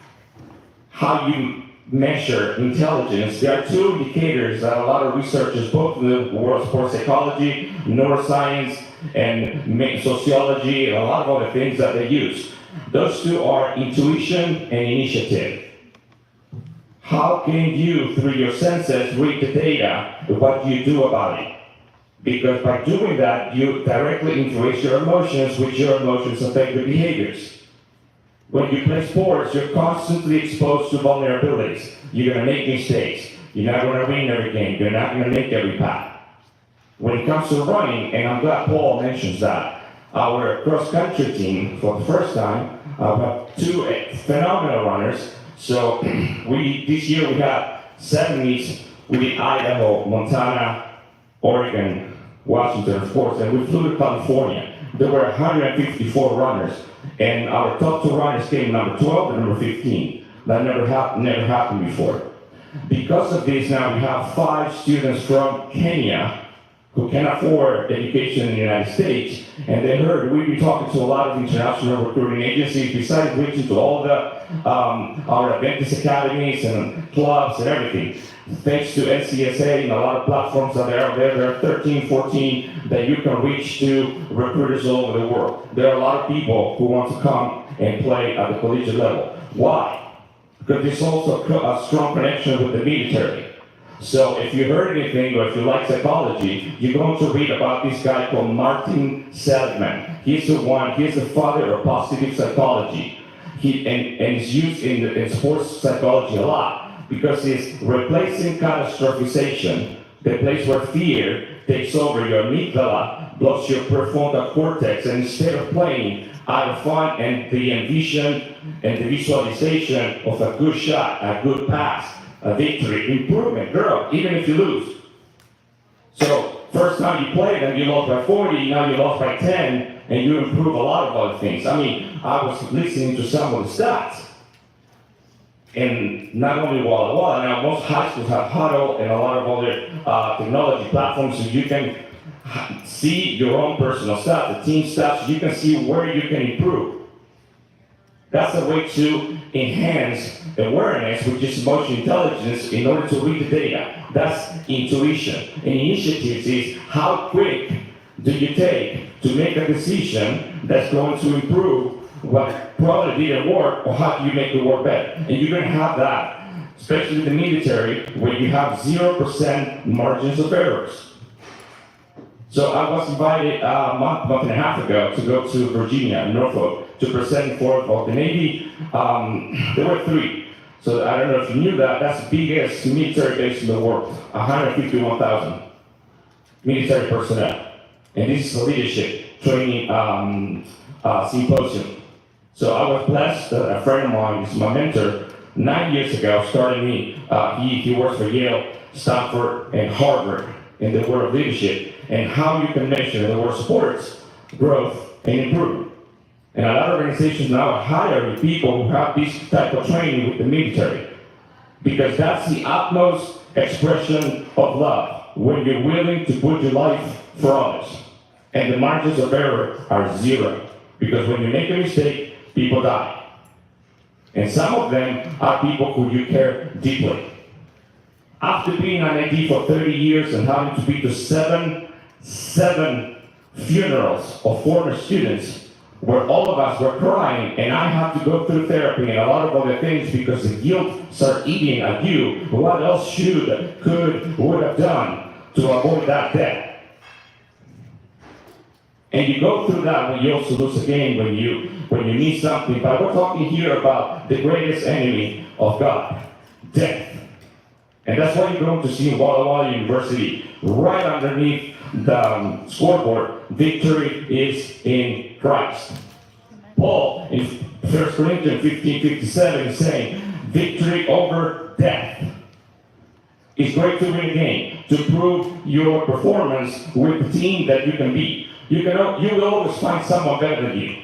[SPEAKER 13] how you measure intelligence, there are 2 indicators that a lot of researchers, both in the world of sports psychology, neuroscience, and sociology, and a lot of other things that they use. Those 2 are intuition and initiative. How can you, through your senses, read the data, what you do about it? Because by doing that, you directly influence your emotions, which your emotions affect your behaviors. When you play sports, you're constantly exposed to vulnerabilities. You're gonna make mistakes. You're not gonna win every game. You're not gonna make every putt. When it comes to running, and I'm glad Paul mentions that, our cross-country team, for the first time, we have 2 phenomenal runners. So this year we had 7 meets. We did Idaho, Montana, Oregon, Washington, of course, and we flew to California. There were 154 runners, and our top 2 runners came number 12 and number 15. That never happened before. Because of this, now we have 5 students from Kenya who can afford education in the United States, and they heard we've been talking to a lot of international recruiting agencies, besides reaching to all the our Adventist academies and clubs and everything. Thanks to NCSA and a lot of platforms that are out there, there are 13, 14 that you can reach to recruiters all over the world. There are a lot of people who want to come and play at the collegiate level. Why? Because there's also a strong connection with the military. So if you heard anything, or if you like psychology, you're going to read about this guy called Martin Seligman. He's the father of positive psychology. And he's used in sports psychology a lot because he's replacing catastrophization, the place where fear takes over your amygdala, blocks your prefrontal cortex, and instead of playing out of fun and the envision and the visualization of a good shot, a good pass, a victory, improvement, girl, even if you lose. So, first time you played and you lost by 40, now you lost by 10, and you improve a lot of other things. I mean, I was listening to some of the stats, and not only Walla Walla, now most high schools have Huddle and a lot of other technology platforms, so you can see your own personal stats, the team stats, so you can see where you can improve. That's a way to enhance awareness, which is emotional intelligence, in order to read the data. That's intuition. And initiatives is how quick do you take to make a decision that's going to improve what probably didn't work, or how do you make it work better? And you're going to have that, especially in the military, where you have 0% margins of errors. So I was invited a month and a half ago to go to Virginia, Norfolk, to present for the Navy. There were 3. So I don't know if you knew that. That's the biggest military base in the world, 151,000 military personnel. And this is a leadership training symposium. So I was blessed that a friend of mine, is my mentor, 9 years ago, started me. He works for Yale, Stanford, and Harvard in the world of leadership and how you can measure the world of sports, growth, and improvement. And a lot of organizations now hire people who have this type of training with the military because that's the utmost expression of love, when you're willing to put your life for others. And the margins of error are zero, because when you make a mistake, people die. And some of them are people who you care deeply. After being on AD for 30 years and having to be to seven funerals of former students, where all of us were crying, and I had to go through therapy and a lot of other things because the guilt started eating at you. What else should, could, would have done to avoid that death? And you go through that when you also lose a game, when you need something. But we're talking here about the greatest enemy of God, death. And that's why you're going to see in Walla Walla University, right underneath the scoreboard, victory is in Christ. Paul, in 1 Corinthians 15:57, is saying, victory over death. It's great to win a game, to prove your performance with the team that you can beat. You will always find someone better than you.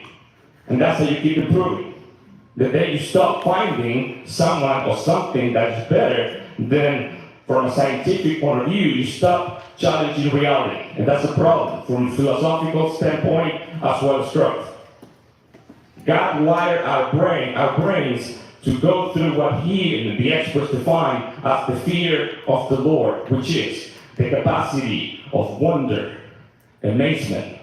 [SPEAKER 13] And that's how you keep improving. The day you stop finding someone or something that's better, then from a scientific point of view, you stop challenging reality. And that's a problem from a philosophical standpoint as well as growth. God wired our brains to go through what He and the experts define as the fear of the Lord, which is the capacity of wonder, amazement,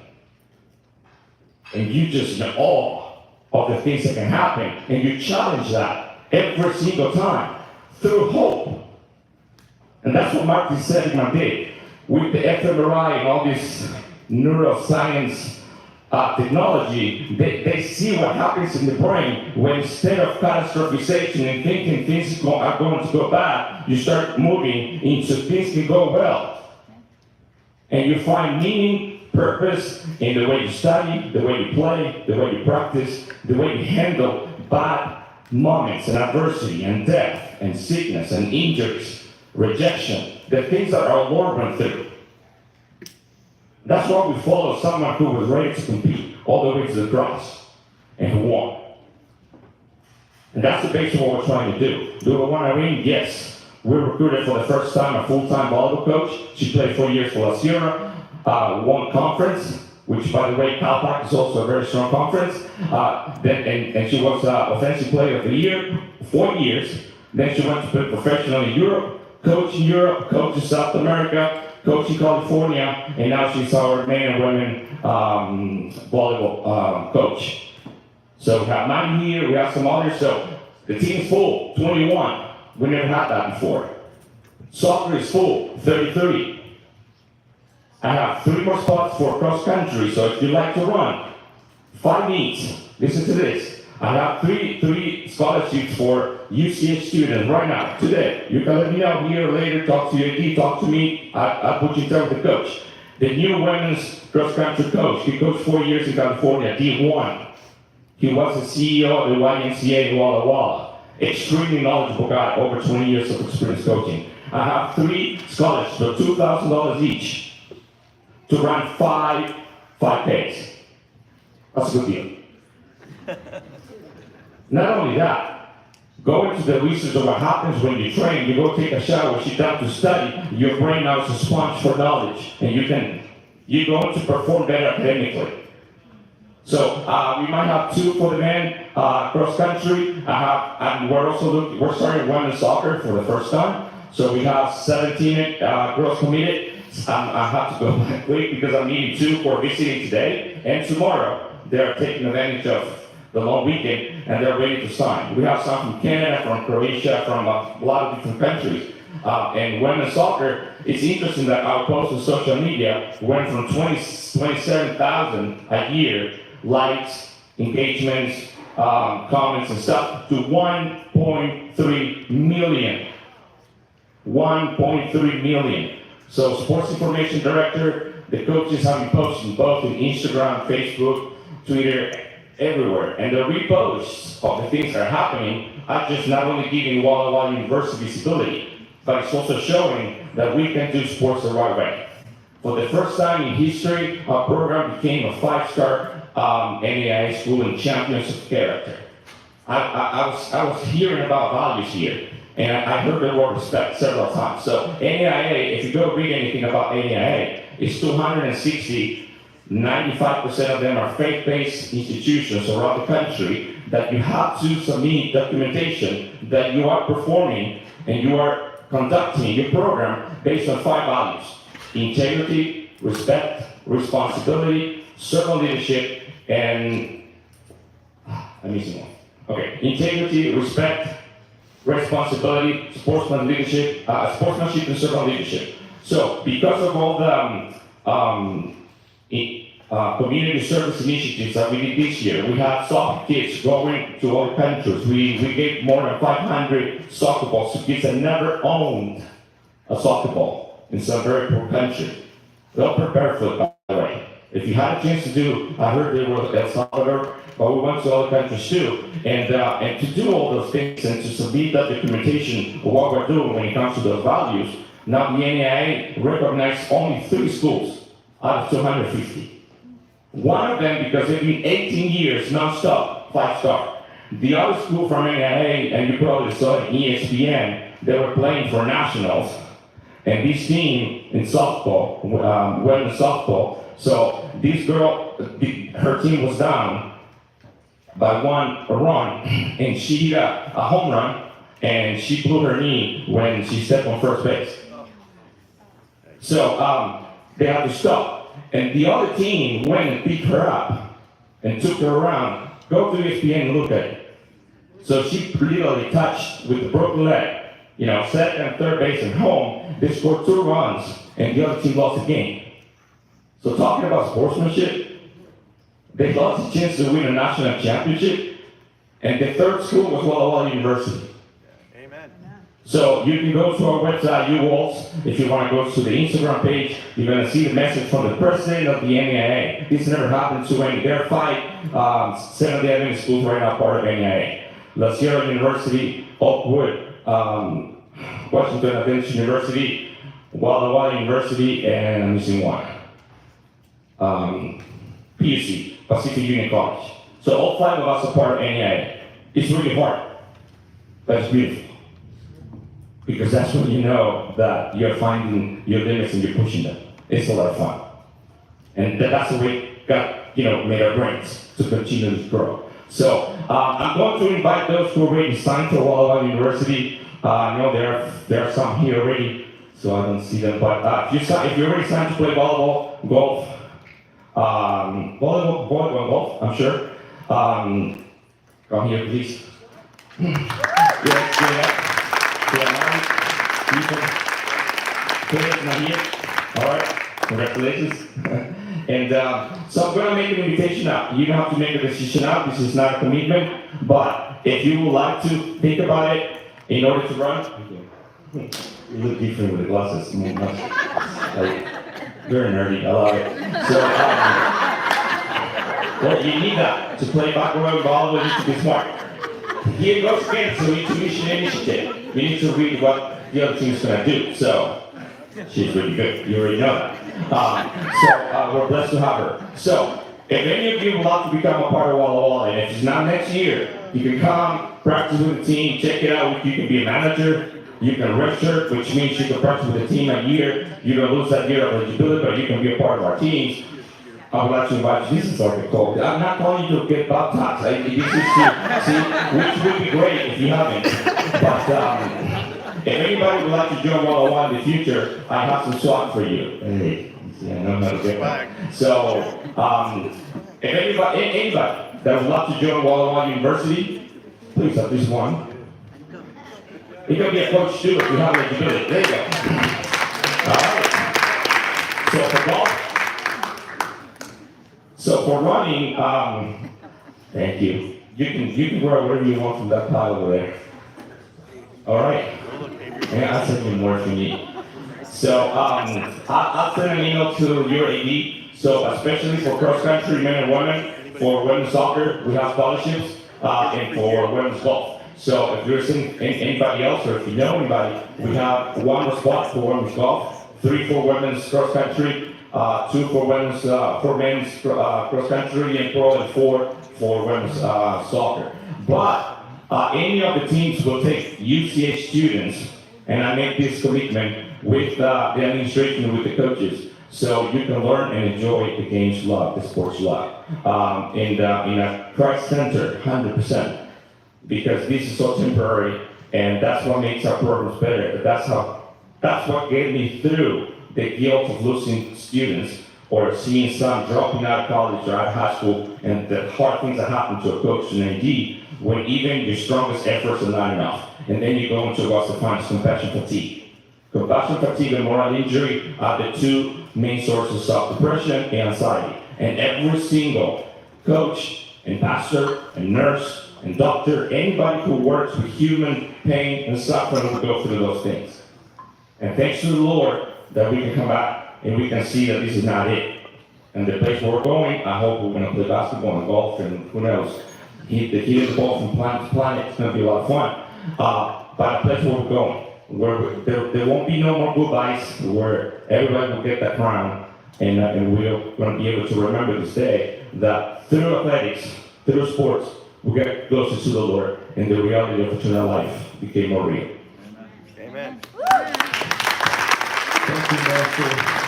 [SPEAKER 13] and you just in awe of the things that can happen, and you challenge that every single time through hope. And that's what Martin Seligman did with the fMRI and all this neuroscience technology. They see what happens in the brain when instead of catastrophization and thinking things are going to go bad, you start moving into things can go well. And you find meaning, purpose in the way you study, the way you play, the way you practice, the way you handle bad moments and adversity and death and sickness and injuries, rejection, the things that our Lord went through. That's why we follow someone who was ready to compete all the way to the cross and who won. And that's the basis of what we're trying to do. Do we want to win? Yes. We recruited for the first time a full-time volleyball coach. She played 4 years for La Sierra. Won conference, which by the way, Calpac is also a very strong conference. And she was Offensive Player of the Year, 4 years. Then she went to play professionally in Europe, coach in Europe, coach in South America, coach in California, and now she's our men and women volleyball coach. So we have 9 here, we have some others, so the team's full, 21. We never had that before. Soccer is full, 30-30. I have 3 more spots for cross country, so if you like to run, 5 meets. Listen to this. I have three scholarships for UCH students right now, today. You can let me know here later, talk to your AD, talk to me. I'll put you in touch with the coach. The new women's cross country coach, he coached 4 years in California, D1. He was the CEO of the YMCA in Walla Walla. Extremely knowledgeable guy, over 20 years of experience coaching. I have 3 scholarships for $2,000 each to run 5 5Ks. That's a good deal. Not only that, go into the research of what happens when you train. You go take a shower, sit down to study. Your brain now is a sponge for knowledge, and you're going to perform better academically. So we might have 2 for the men cross country. We're starting women's soccer for the first time. So we have 17 girls committed. I have to go back quick because I'm meeting 2 for visiting today and tomorrow. They're taking advantage of the long weekend and they're ready to sign. We have some from Canada, from Croatia, from a lot of different countries. And women's soccer, it's interesting that our posts on social media went from 27,000 a year likes, engagements, comments and stuff to 1.3 million. 1.3 million. So sports information director, the coaches have been posting both in Instagram, Facebook, Twitter, everywhere. And the reposts of the things that are happening are just not only giving Walla Walla University visibility, but it's also showing that we can do sports the right way. For the first time in history, our program became a 5-star NAIA school and champions of character. I was hearing about values here, and I heard the word respect several times. So NAIA, if you go read anything about NAIA, it's 260, 95% of them are faith-based institutions around the country that you have to submit documentation that you are performing and you are conducting your program based on 5 values: integrity, respect, responsibility, servant leadership, and I'm missing one. Okay, integrity, respect, responsibility, sportsmanship, and servant leadership. So, because of all the community service initiatives that we did this year, we have soccer kids going to other countries. We gave more than 500 soccer balls to kids that never owned a soccer ball in some very poor country. They all prepared for it, by the way. If you had a chance to do, I heard they were El Salvador, but we went to other countries too. And to do all those things and to submit that documentation of what we're doing when it comes to those values, now the NAIA recognized only 3 schools out of 250. One of them, because they've been 18 years non-stop, 5-star. The other school from NAIA, and you probably saw it in ESPN, they were playing for nationals. And this team in softball, went in softball, so this girl, her team was down by 1 run, and she hit a home run, and she blew her knee when she stepped on first base. So they had to stop, and the other team went and picked her up and took her around. Go to ESPN and look at it. So she literally touched with the broken leg, second and third base and home. They scored 2 runs, and the other team lost the game. So talking about sportsmanship, they lost a chance to win a national championship, and the third school was Walla Walla University.
[SPEAKER 2] Amen.
[SPEAKER 13] So you can go to our website, UWalls. If you want to go to the Instagram page, you're going to see the message from the president of the NAIA. This never happened to any. There are 5 Seventh-day Adventist schools right now part of NAIA. La Sierra University, Oakwood, Washington Adventist University, Walla Walla University, and I'm missing one. PUC, Pacific Union College. So all 5 of us are part of NAIA. It's really hard, but it's beautiful. Because that's when you know that you're finding your limits and you're pushing them. It's a lot of fun. And that's the way God, made our brains to continue to grow. So I'm going to invite those who already signed for Walla Walla University. I know there are some here already, so I don't see them. But if you already signed to play volleyball, golf, volleyball, golf, I'm sure. Come here, please. Yes. All right, congratulations. And so I'm going to make an invitation out. You don't have to make a decision out. This is not a commitment. But if you would like to think about it in order to run, you look different with the glasses. Very nerdy. I love it. So, well, you need that to play basketball and volleyball. You need to be smart. Here goes again. So intuition initiative. You need to read what the other team's going to do. So she's really good. You already know that. So we're blessed to have her. So if any of you would like to become a part of Walla Walla, and if it's not next year, you can come, practice with the team, check it out. You can be a manager. You can redshirt, which means you can practice with the team a year. You don't lose that year of eligibility, but you can be a part of our teams. I would like to invite you. This is like a call. I'm not calling you to get baptized. This is to see, which would be great if you haven't. But if anybody would like to join Walla Walla in the future, I have some swag for you. Hey, see, I know how to get one. So, if anybody that would love to join Walla Walla University, please have this one. You can be a coach too if you have eligibility. There you go. All right. So for golf. So for running, thank you. You can grab whatever you want from that pile over there. All right. Yeah, I'll send you more if you need. So I'll send an email to your AD. So especially for cross country men and women, For women's soccer, we have scholarships, and for women's golf. So if you're seeing anybody else, or if you know anybody, we have 1 spot for women's golf, 3 for women's cross country, 2 for women's, for men's cross country and pro, and 4 for women's soccer. But any of the teams will take UCH students, and I make this commitment with the administration and with the coaches, so you can learn and enjoy the games you love, the sports you love. In a Christ Center, 100%, because this is so temporary, and that's what makes our programs better. That's what gave me through the guilt of losing students, or seeing some dropping out of college or out of high school, and the hard things that happen to a coach and an AD, when even your strongest efforts are not enough. And then you go into what's defined as compassion fatigue. Compassion fatigue and moral injury are the 2 main sources of depression and anxiety. And every single coach and pastor and nurse and doctor, anybody who works with human pain and suffering will go through those things. And thanks to the Lord that we can come back and we can see that this is not it. And the place where we're going, I hope we're going to play basketball and golf, and who knows, hit the ball from planet to planet. It's going to be a lot of fun. But the place where we're going, where there won't be no more goodbyes, where everybody will get that crown, and we're going to be able to remember this day that through athletics, through sports, we get closer to the Lord, and the reality of eternal life became more real.
[SPEAKER 2] Amen.
[SPEAKER 4] Thank you, Master.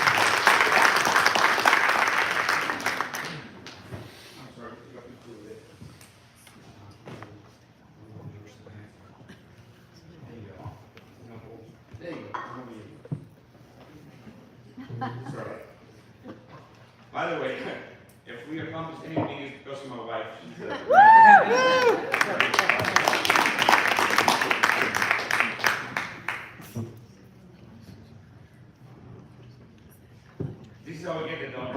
[SPEAKER 13] By the way, if we accomplish anything, it's because of my wife. This is how we get it done.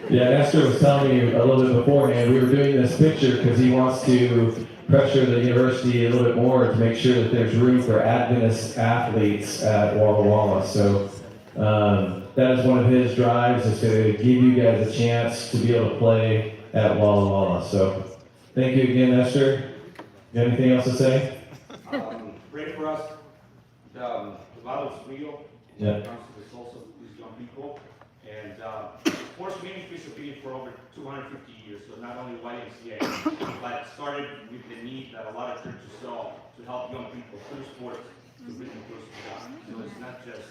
[SPEAKER 4] Yeah, Nestor was telling me a little bit beforehand, we were doing this picture because he wants to pressure the university a little bit more to make sure that there's room for Adventist athletes at Walla Walla. So that is one of his drives, is to give you guys a chance to be able to play at Walla Walla. So thank you again, Nestor. You have anything else to say?
[SPEAKER 13] Pray for us. The battle is real.
[SPEAKER 4] Yeah.
[SPEAKER 13] It comes to the souls of these young people. And sports ministries have been for over 250 years, so not only YMCA, but it started with the need that a lot of churches saw to help young people through sports to bring them closer to God. So it's not just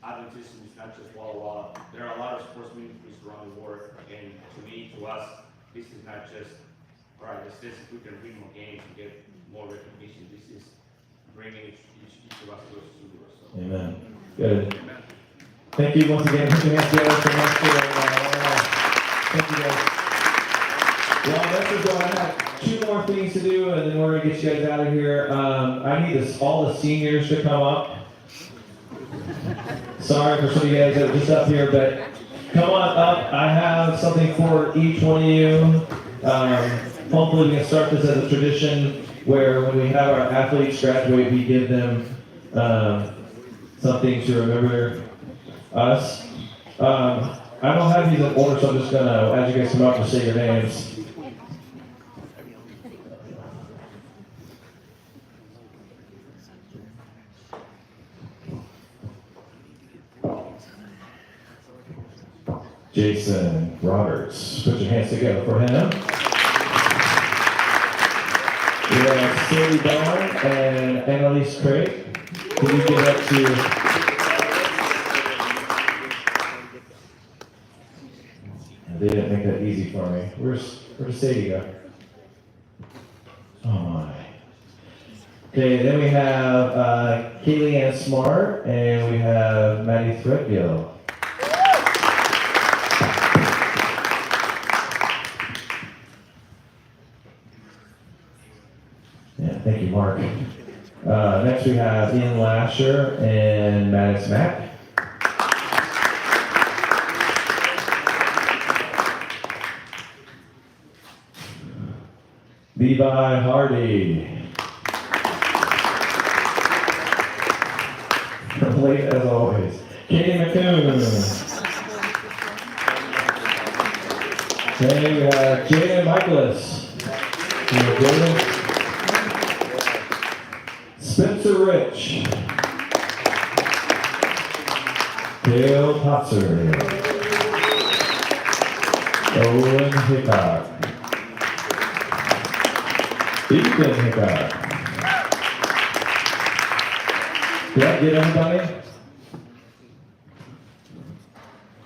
[SPEAKER 13] Adventism, it's not just Walla Walla. There are a lot of sports ministries around the world, and to me, to us, this is not just, all right, let's just, if we can win more games and get more recognition, this is bringing each of us closer to the Lord. So.
[SPEAKER 4] Amen. Good. Amen. Thank you once again. Thank you guys for Thank you guys. Well, let's go. I have 2 more things to do, and then we're going to get you guys out of here. I need all the seniors to come up. Sorry for some of you guys that are just up here, but come on up. I have something for each one of you. Hopefully we can start this as a tradition where when we have our athletes graduate, we give them something to remember us. I don't have these in order, so I'm just gonna, as you guys come up, and say your names. Jason Roberts, put your hands together for him. We have Sadie Dawn and Annalise Craig. Can you get up to? They didn't make that easy for me. Where's Sadie go? Oh my. Okay, then we have Kaylee Ann Smart, and we have Maddie Threadgill. Yeah, thank you, Mark. Next we have Ian Lasher and Maddox Mack. Levi Hardy. Late as always. Katie McCoon. Okay, we have Jaden Michaelis. We have Jaden. Spencer Rich. Dale Potser. Owen Hickok. Ethan Hickok. Did I get anybody?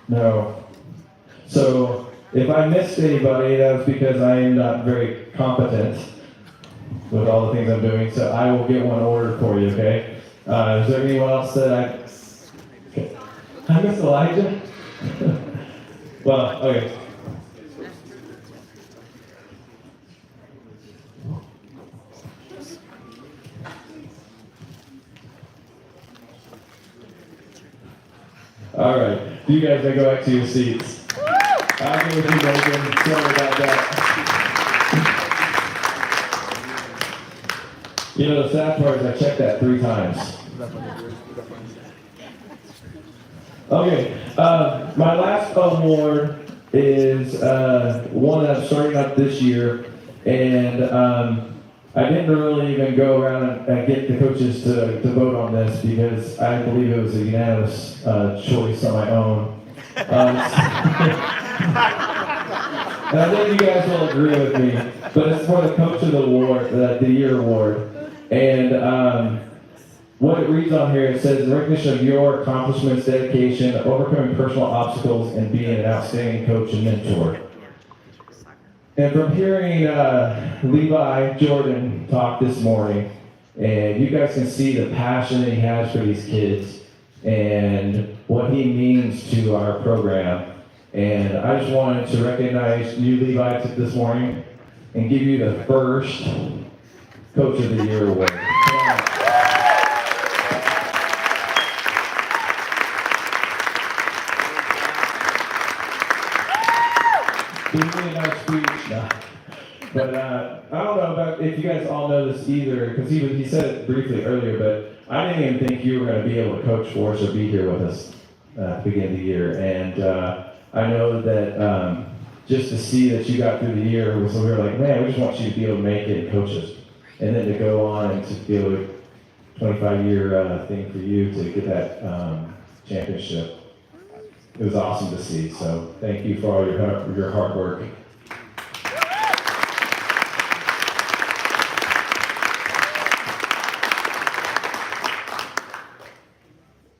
[SPEAKER 4] No. So, if I missed anybody, that was because I am not very competent with all the things I'm doing, so I will get one order for you, okay? Is there anyone else that I missed Elijah? Well, okay. All right, you guys may go back to your seats. I'll give it to you, Megan. Sorry about that. You know, the sad part is I checked that 3 times. Okay, my last award is one that I'm starting up this year, and I didn't really even go around and get the coaches to vote on this because I believe it was a unanimous choice on my own. And I think you guys will agree with me, but it's for the Coach of the Year award. And what it reads on here, it says, "In recognition of your accomplishments, dedication, overcoming personal obstacles, and being an outstanding coach and mentor." And from hearing Levi Jordan talk this morning, and you guys can see the passion that he has for these kids and what he means to our program. And I just wanted to recognize you, Levi, this morning and give you the first Coach of the Year award. Give me a nice speech. No. But I don't know about if you guys all know this either, because he said it briefly earlier, but I didn't even think you were going to be able to coach for us or be here with us at the beginning of the year. And I know that just to see that you got through the year, we were like, man, we just want you to be able to make it and coach us. And then to go on and to be able to 25-year thing for you to get that championship. It was awesome to see. So thank you for all your hard work.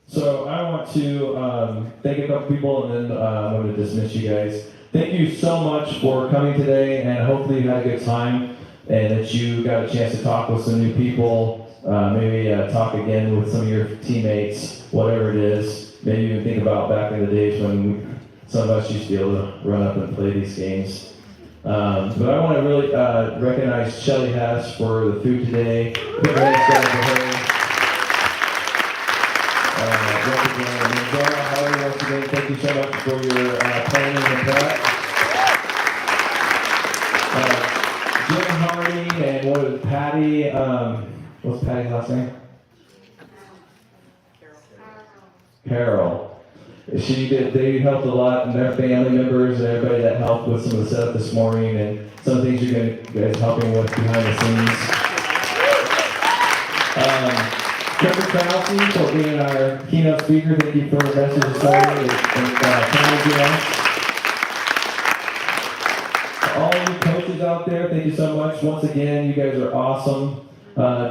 [SPEAKER 4] So I want to thank a couple people, and then I'm going to dismiss you guys. Thank you so much for coming today, and hopefully you had a good time, and that you got a chance to talk with some new people, maybe talk again with some of your teammates, whatever it is. Maybe even think about back in the days when some of us used to be able to run up and play these games. But I want to really recognize Shelly Hess for the food today. Big hands down for her. Once again, and Dora, Holly, once again, thank you so much for your planning and prep. Jim Hardy and what was Patty? What's Patty's last name? Carol. They helped a lot, and their family members and everybody that helped with some of the setup this morning and some of the things you guys helping with behind the scenes. Trevor Krause for being our keynote speaker. Thank you for the message this morning and coming us. All you coaches out there, thank you so much. Once again, you guys are awesome.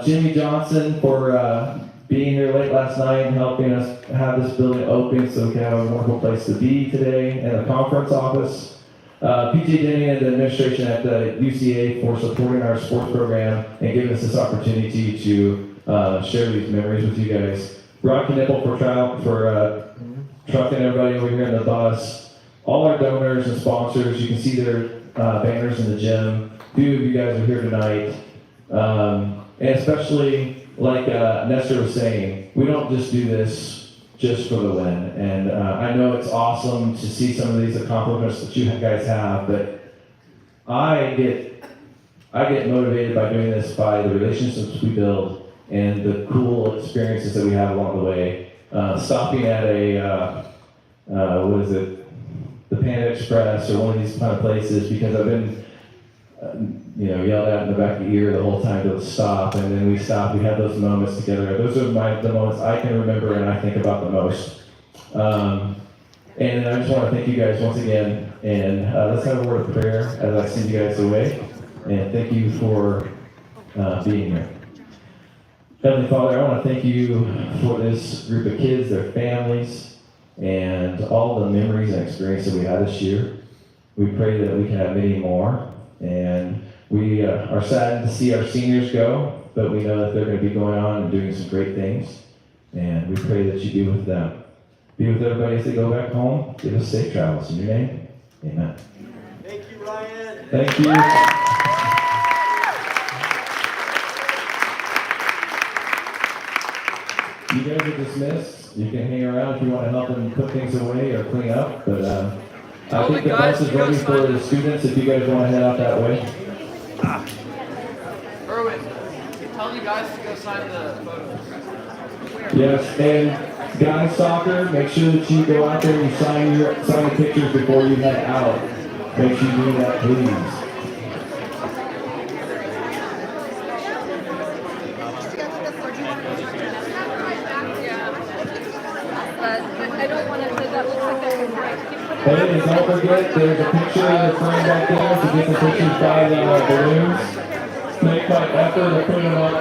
[SPEAKER 4] Jimmy Johnson for being here late last night and helping us have this building open so we can have a wonderful place to be today, and the conference office. PJ Denny and the administration at the UCA for supporting our sports program and giving us this opportunity to share these memories with you guys. Rocky Nipple for trucking everybody over here in the bus. All our donors and sponsors, you can see their banners in the gym. A few of you guys are here tonight. And especially, like Nestor was saying, we don't just do this just for the win. And I know it's awesome to see some of these accomplishments that you guys have, but I get motivated by doing this by the relationships we build and the cool experiences that we have along the way. Stopping at the Panda Express or one of these kind of places because I've been, yelled at in the back of the ear the whole time to stop, and then we stop. We have those moments together. Those are the moments I can remember and I think about the most. And I just want to thank you guys once again, and let's have a word of prayer as I send you guys away. And thank you for being here. Heavenly Father, I want to thank you for this group of kids, their families, and all the memories and experiences that we had this year. We pray that we can have many more. And we are saddened to see our seniors go, but we know that they're going to be going on and doing some great things. And we pray that you be with them. Be with everybody as they go back home. Give us safe travels. In your name, amen.
[SPEAKER 2] Thank you, Ryan.
[SPEAKER 4] Thank you. You guys are dismissed. You can hang around if you want to help them put things away or clean up. But I think the bus is ready for the students if you guys want to head out that way.
[SPEAKER 5] Erwin, tell the guys to go sign the photos.
[SPEAKER 4] Yes, and guys soccer, make sure that you go out there and sign the pictures before you head out. Make sure you do that, please.
[SPEAKER 14] I don't want to, that looks like they're
[SPEAKER 4] Hey, and don't forget, there's a picture in the frame back there to get the pictures by the balloons. Make that effort to put them up.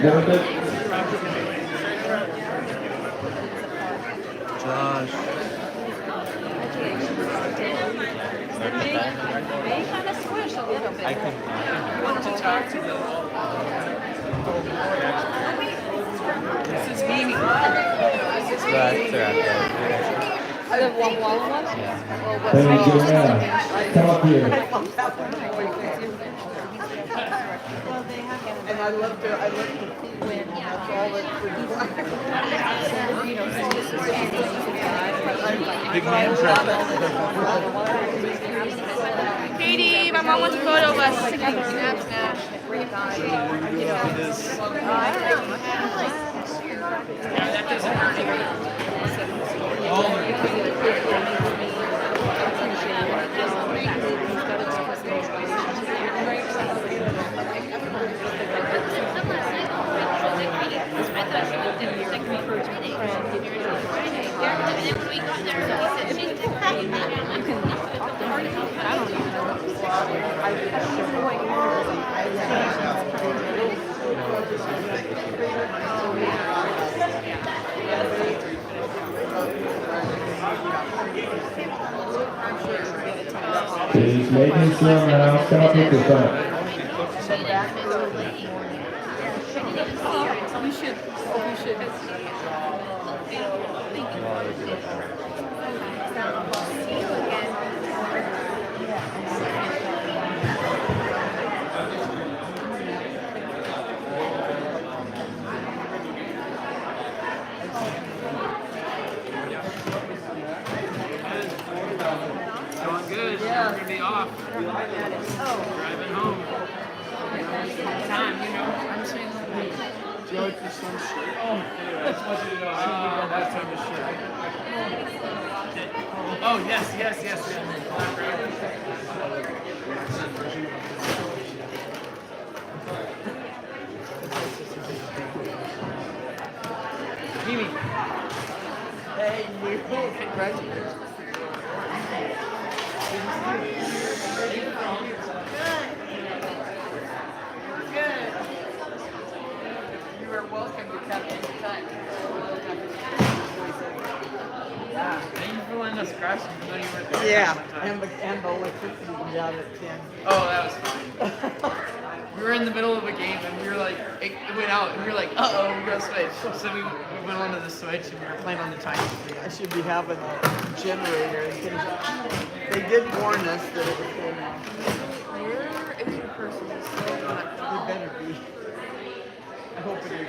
[SPEAKER 4] Worth it.
[SPEAKER 1] Josh.
[SPEAKER 14] They kind of squish a little bit.
[SPEAKER 5] I want to talk to them. This is Mimi. This is Mimi.
[SPEAKER 14] The Walla one?
[SPEAKER 4] Hey, Joanna, come up here.
[SPEAKER 5] And I love to see when that's all that's
[SPEAKER 1] Big man
[SPEAKER 14] Katie, my mom wants a photo of us together. Snap, snap.
[SPEAKER 5] that doesn't hurt.
[SPEAKER 4] Is Megan still in the house? Come up here to the front.
[SPEAKER 14] You should. You should.
[SPEAKER 5] Going good. Yeah. We're gonna be off. Driving home. Time, you know. I'm saying.
[SPEAKER 2] Do you like this one shirt?
[SPEAKER 5] Oh, that's what you know. That type of shit. Oh, yes. Mimi. Hey, you. Congratulations. Good. You are welcome to come anytime. Thank you for letting us crash even though you weren't there.
[SPEAKER 15] Yeah, and the electricity went out at 10.
[SPEAKER 5] Oh, that was fine. We were in the middle of a game and we were like, it went out and we were like, uh-oh, we gotta switch. So we went on to the switch and we were playing on the time.
[SPEAKER 15] I should be having a generator. They did warn us that it was going on.
[SPEAKER 5] Where is your person still not?
[SPEAKER 15] It better be. I hope it is.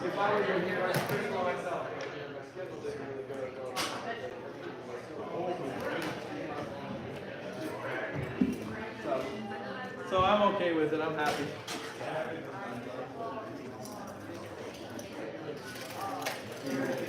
[SPEAKER 2] If I were here, I'd fix myself. My schedule didn't really go. So I'm okay with it. I'm happy.
[SPEAKER 3] Thank you.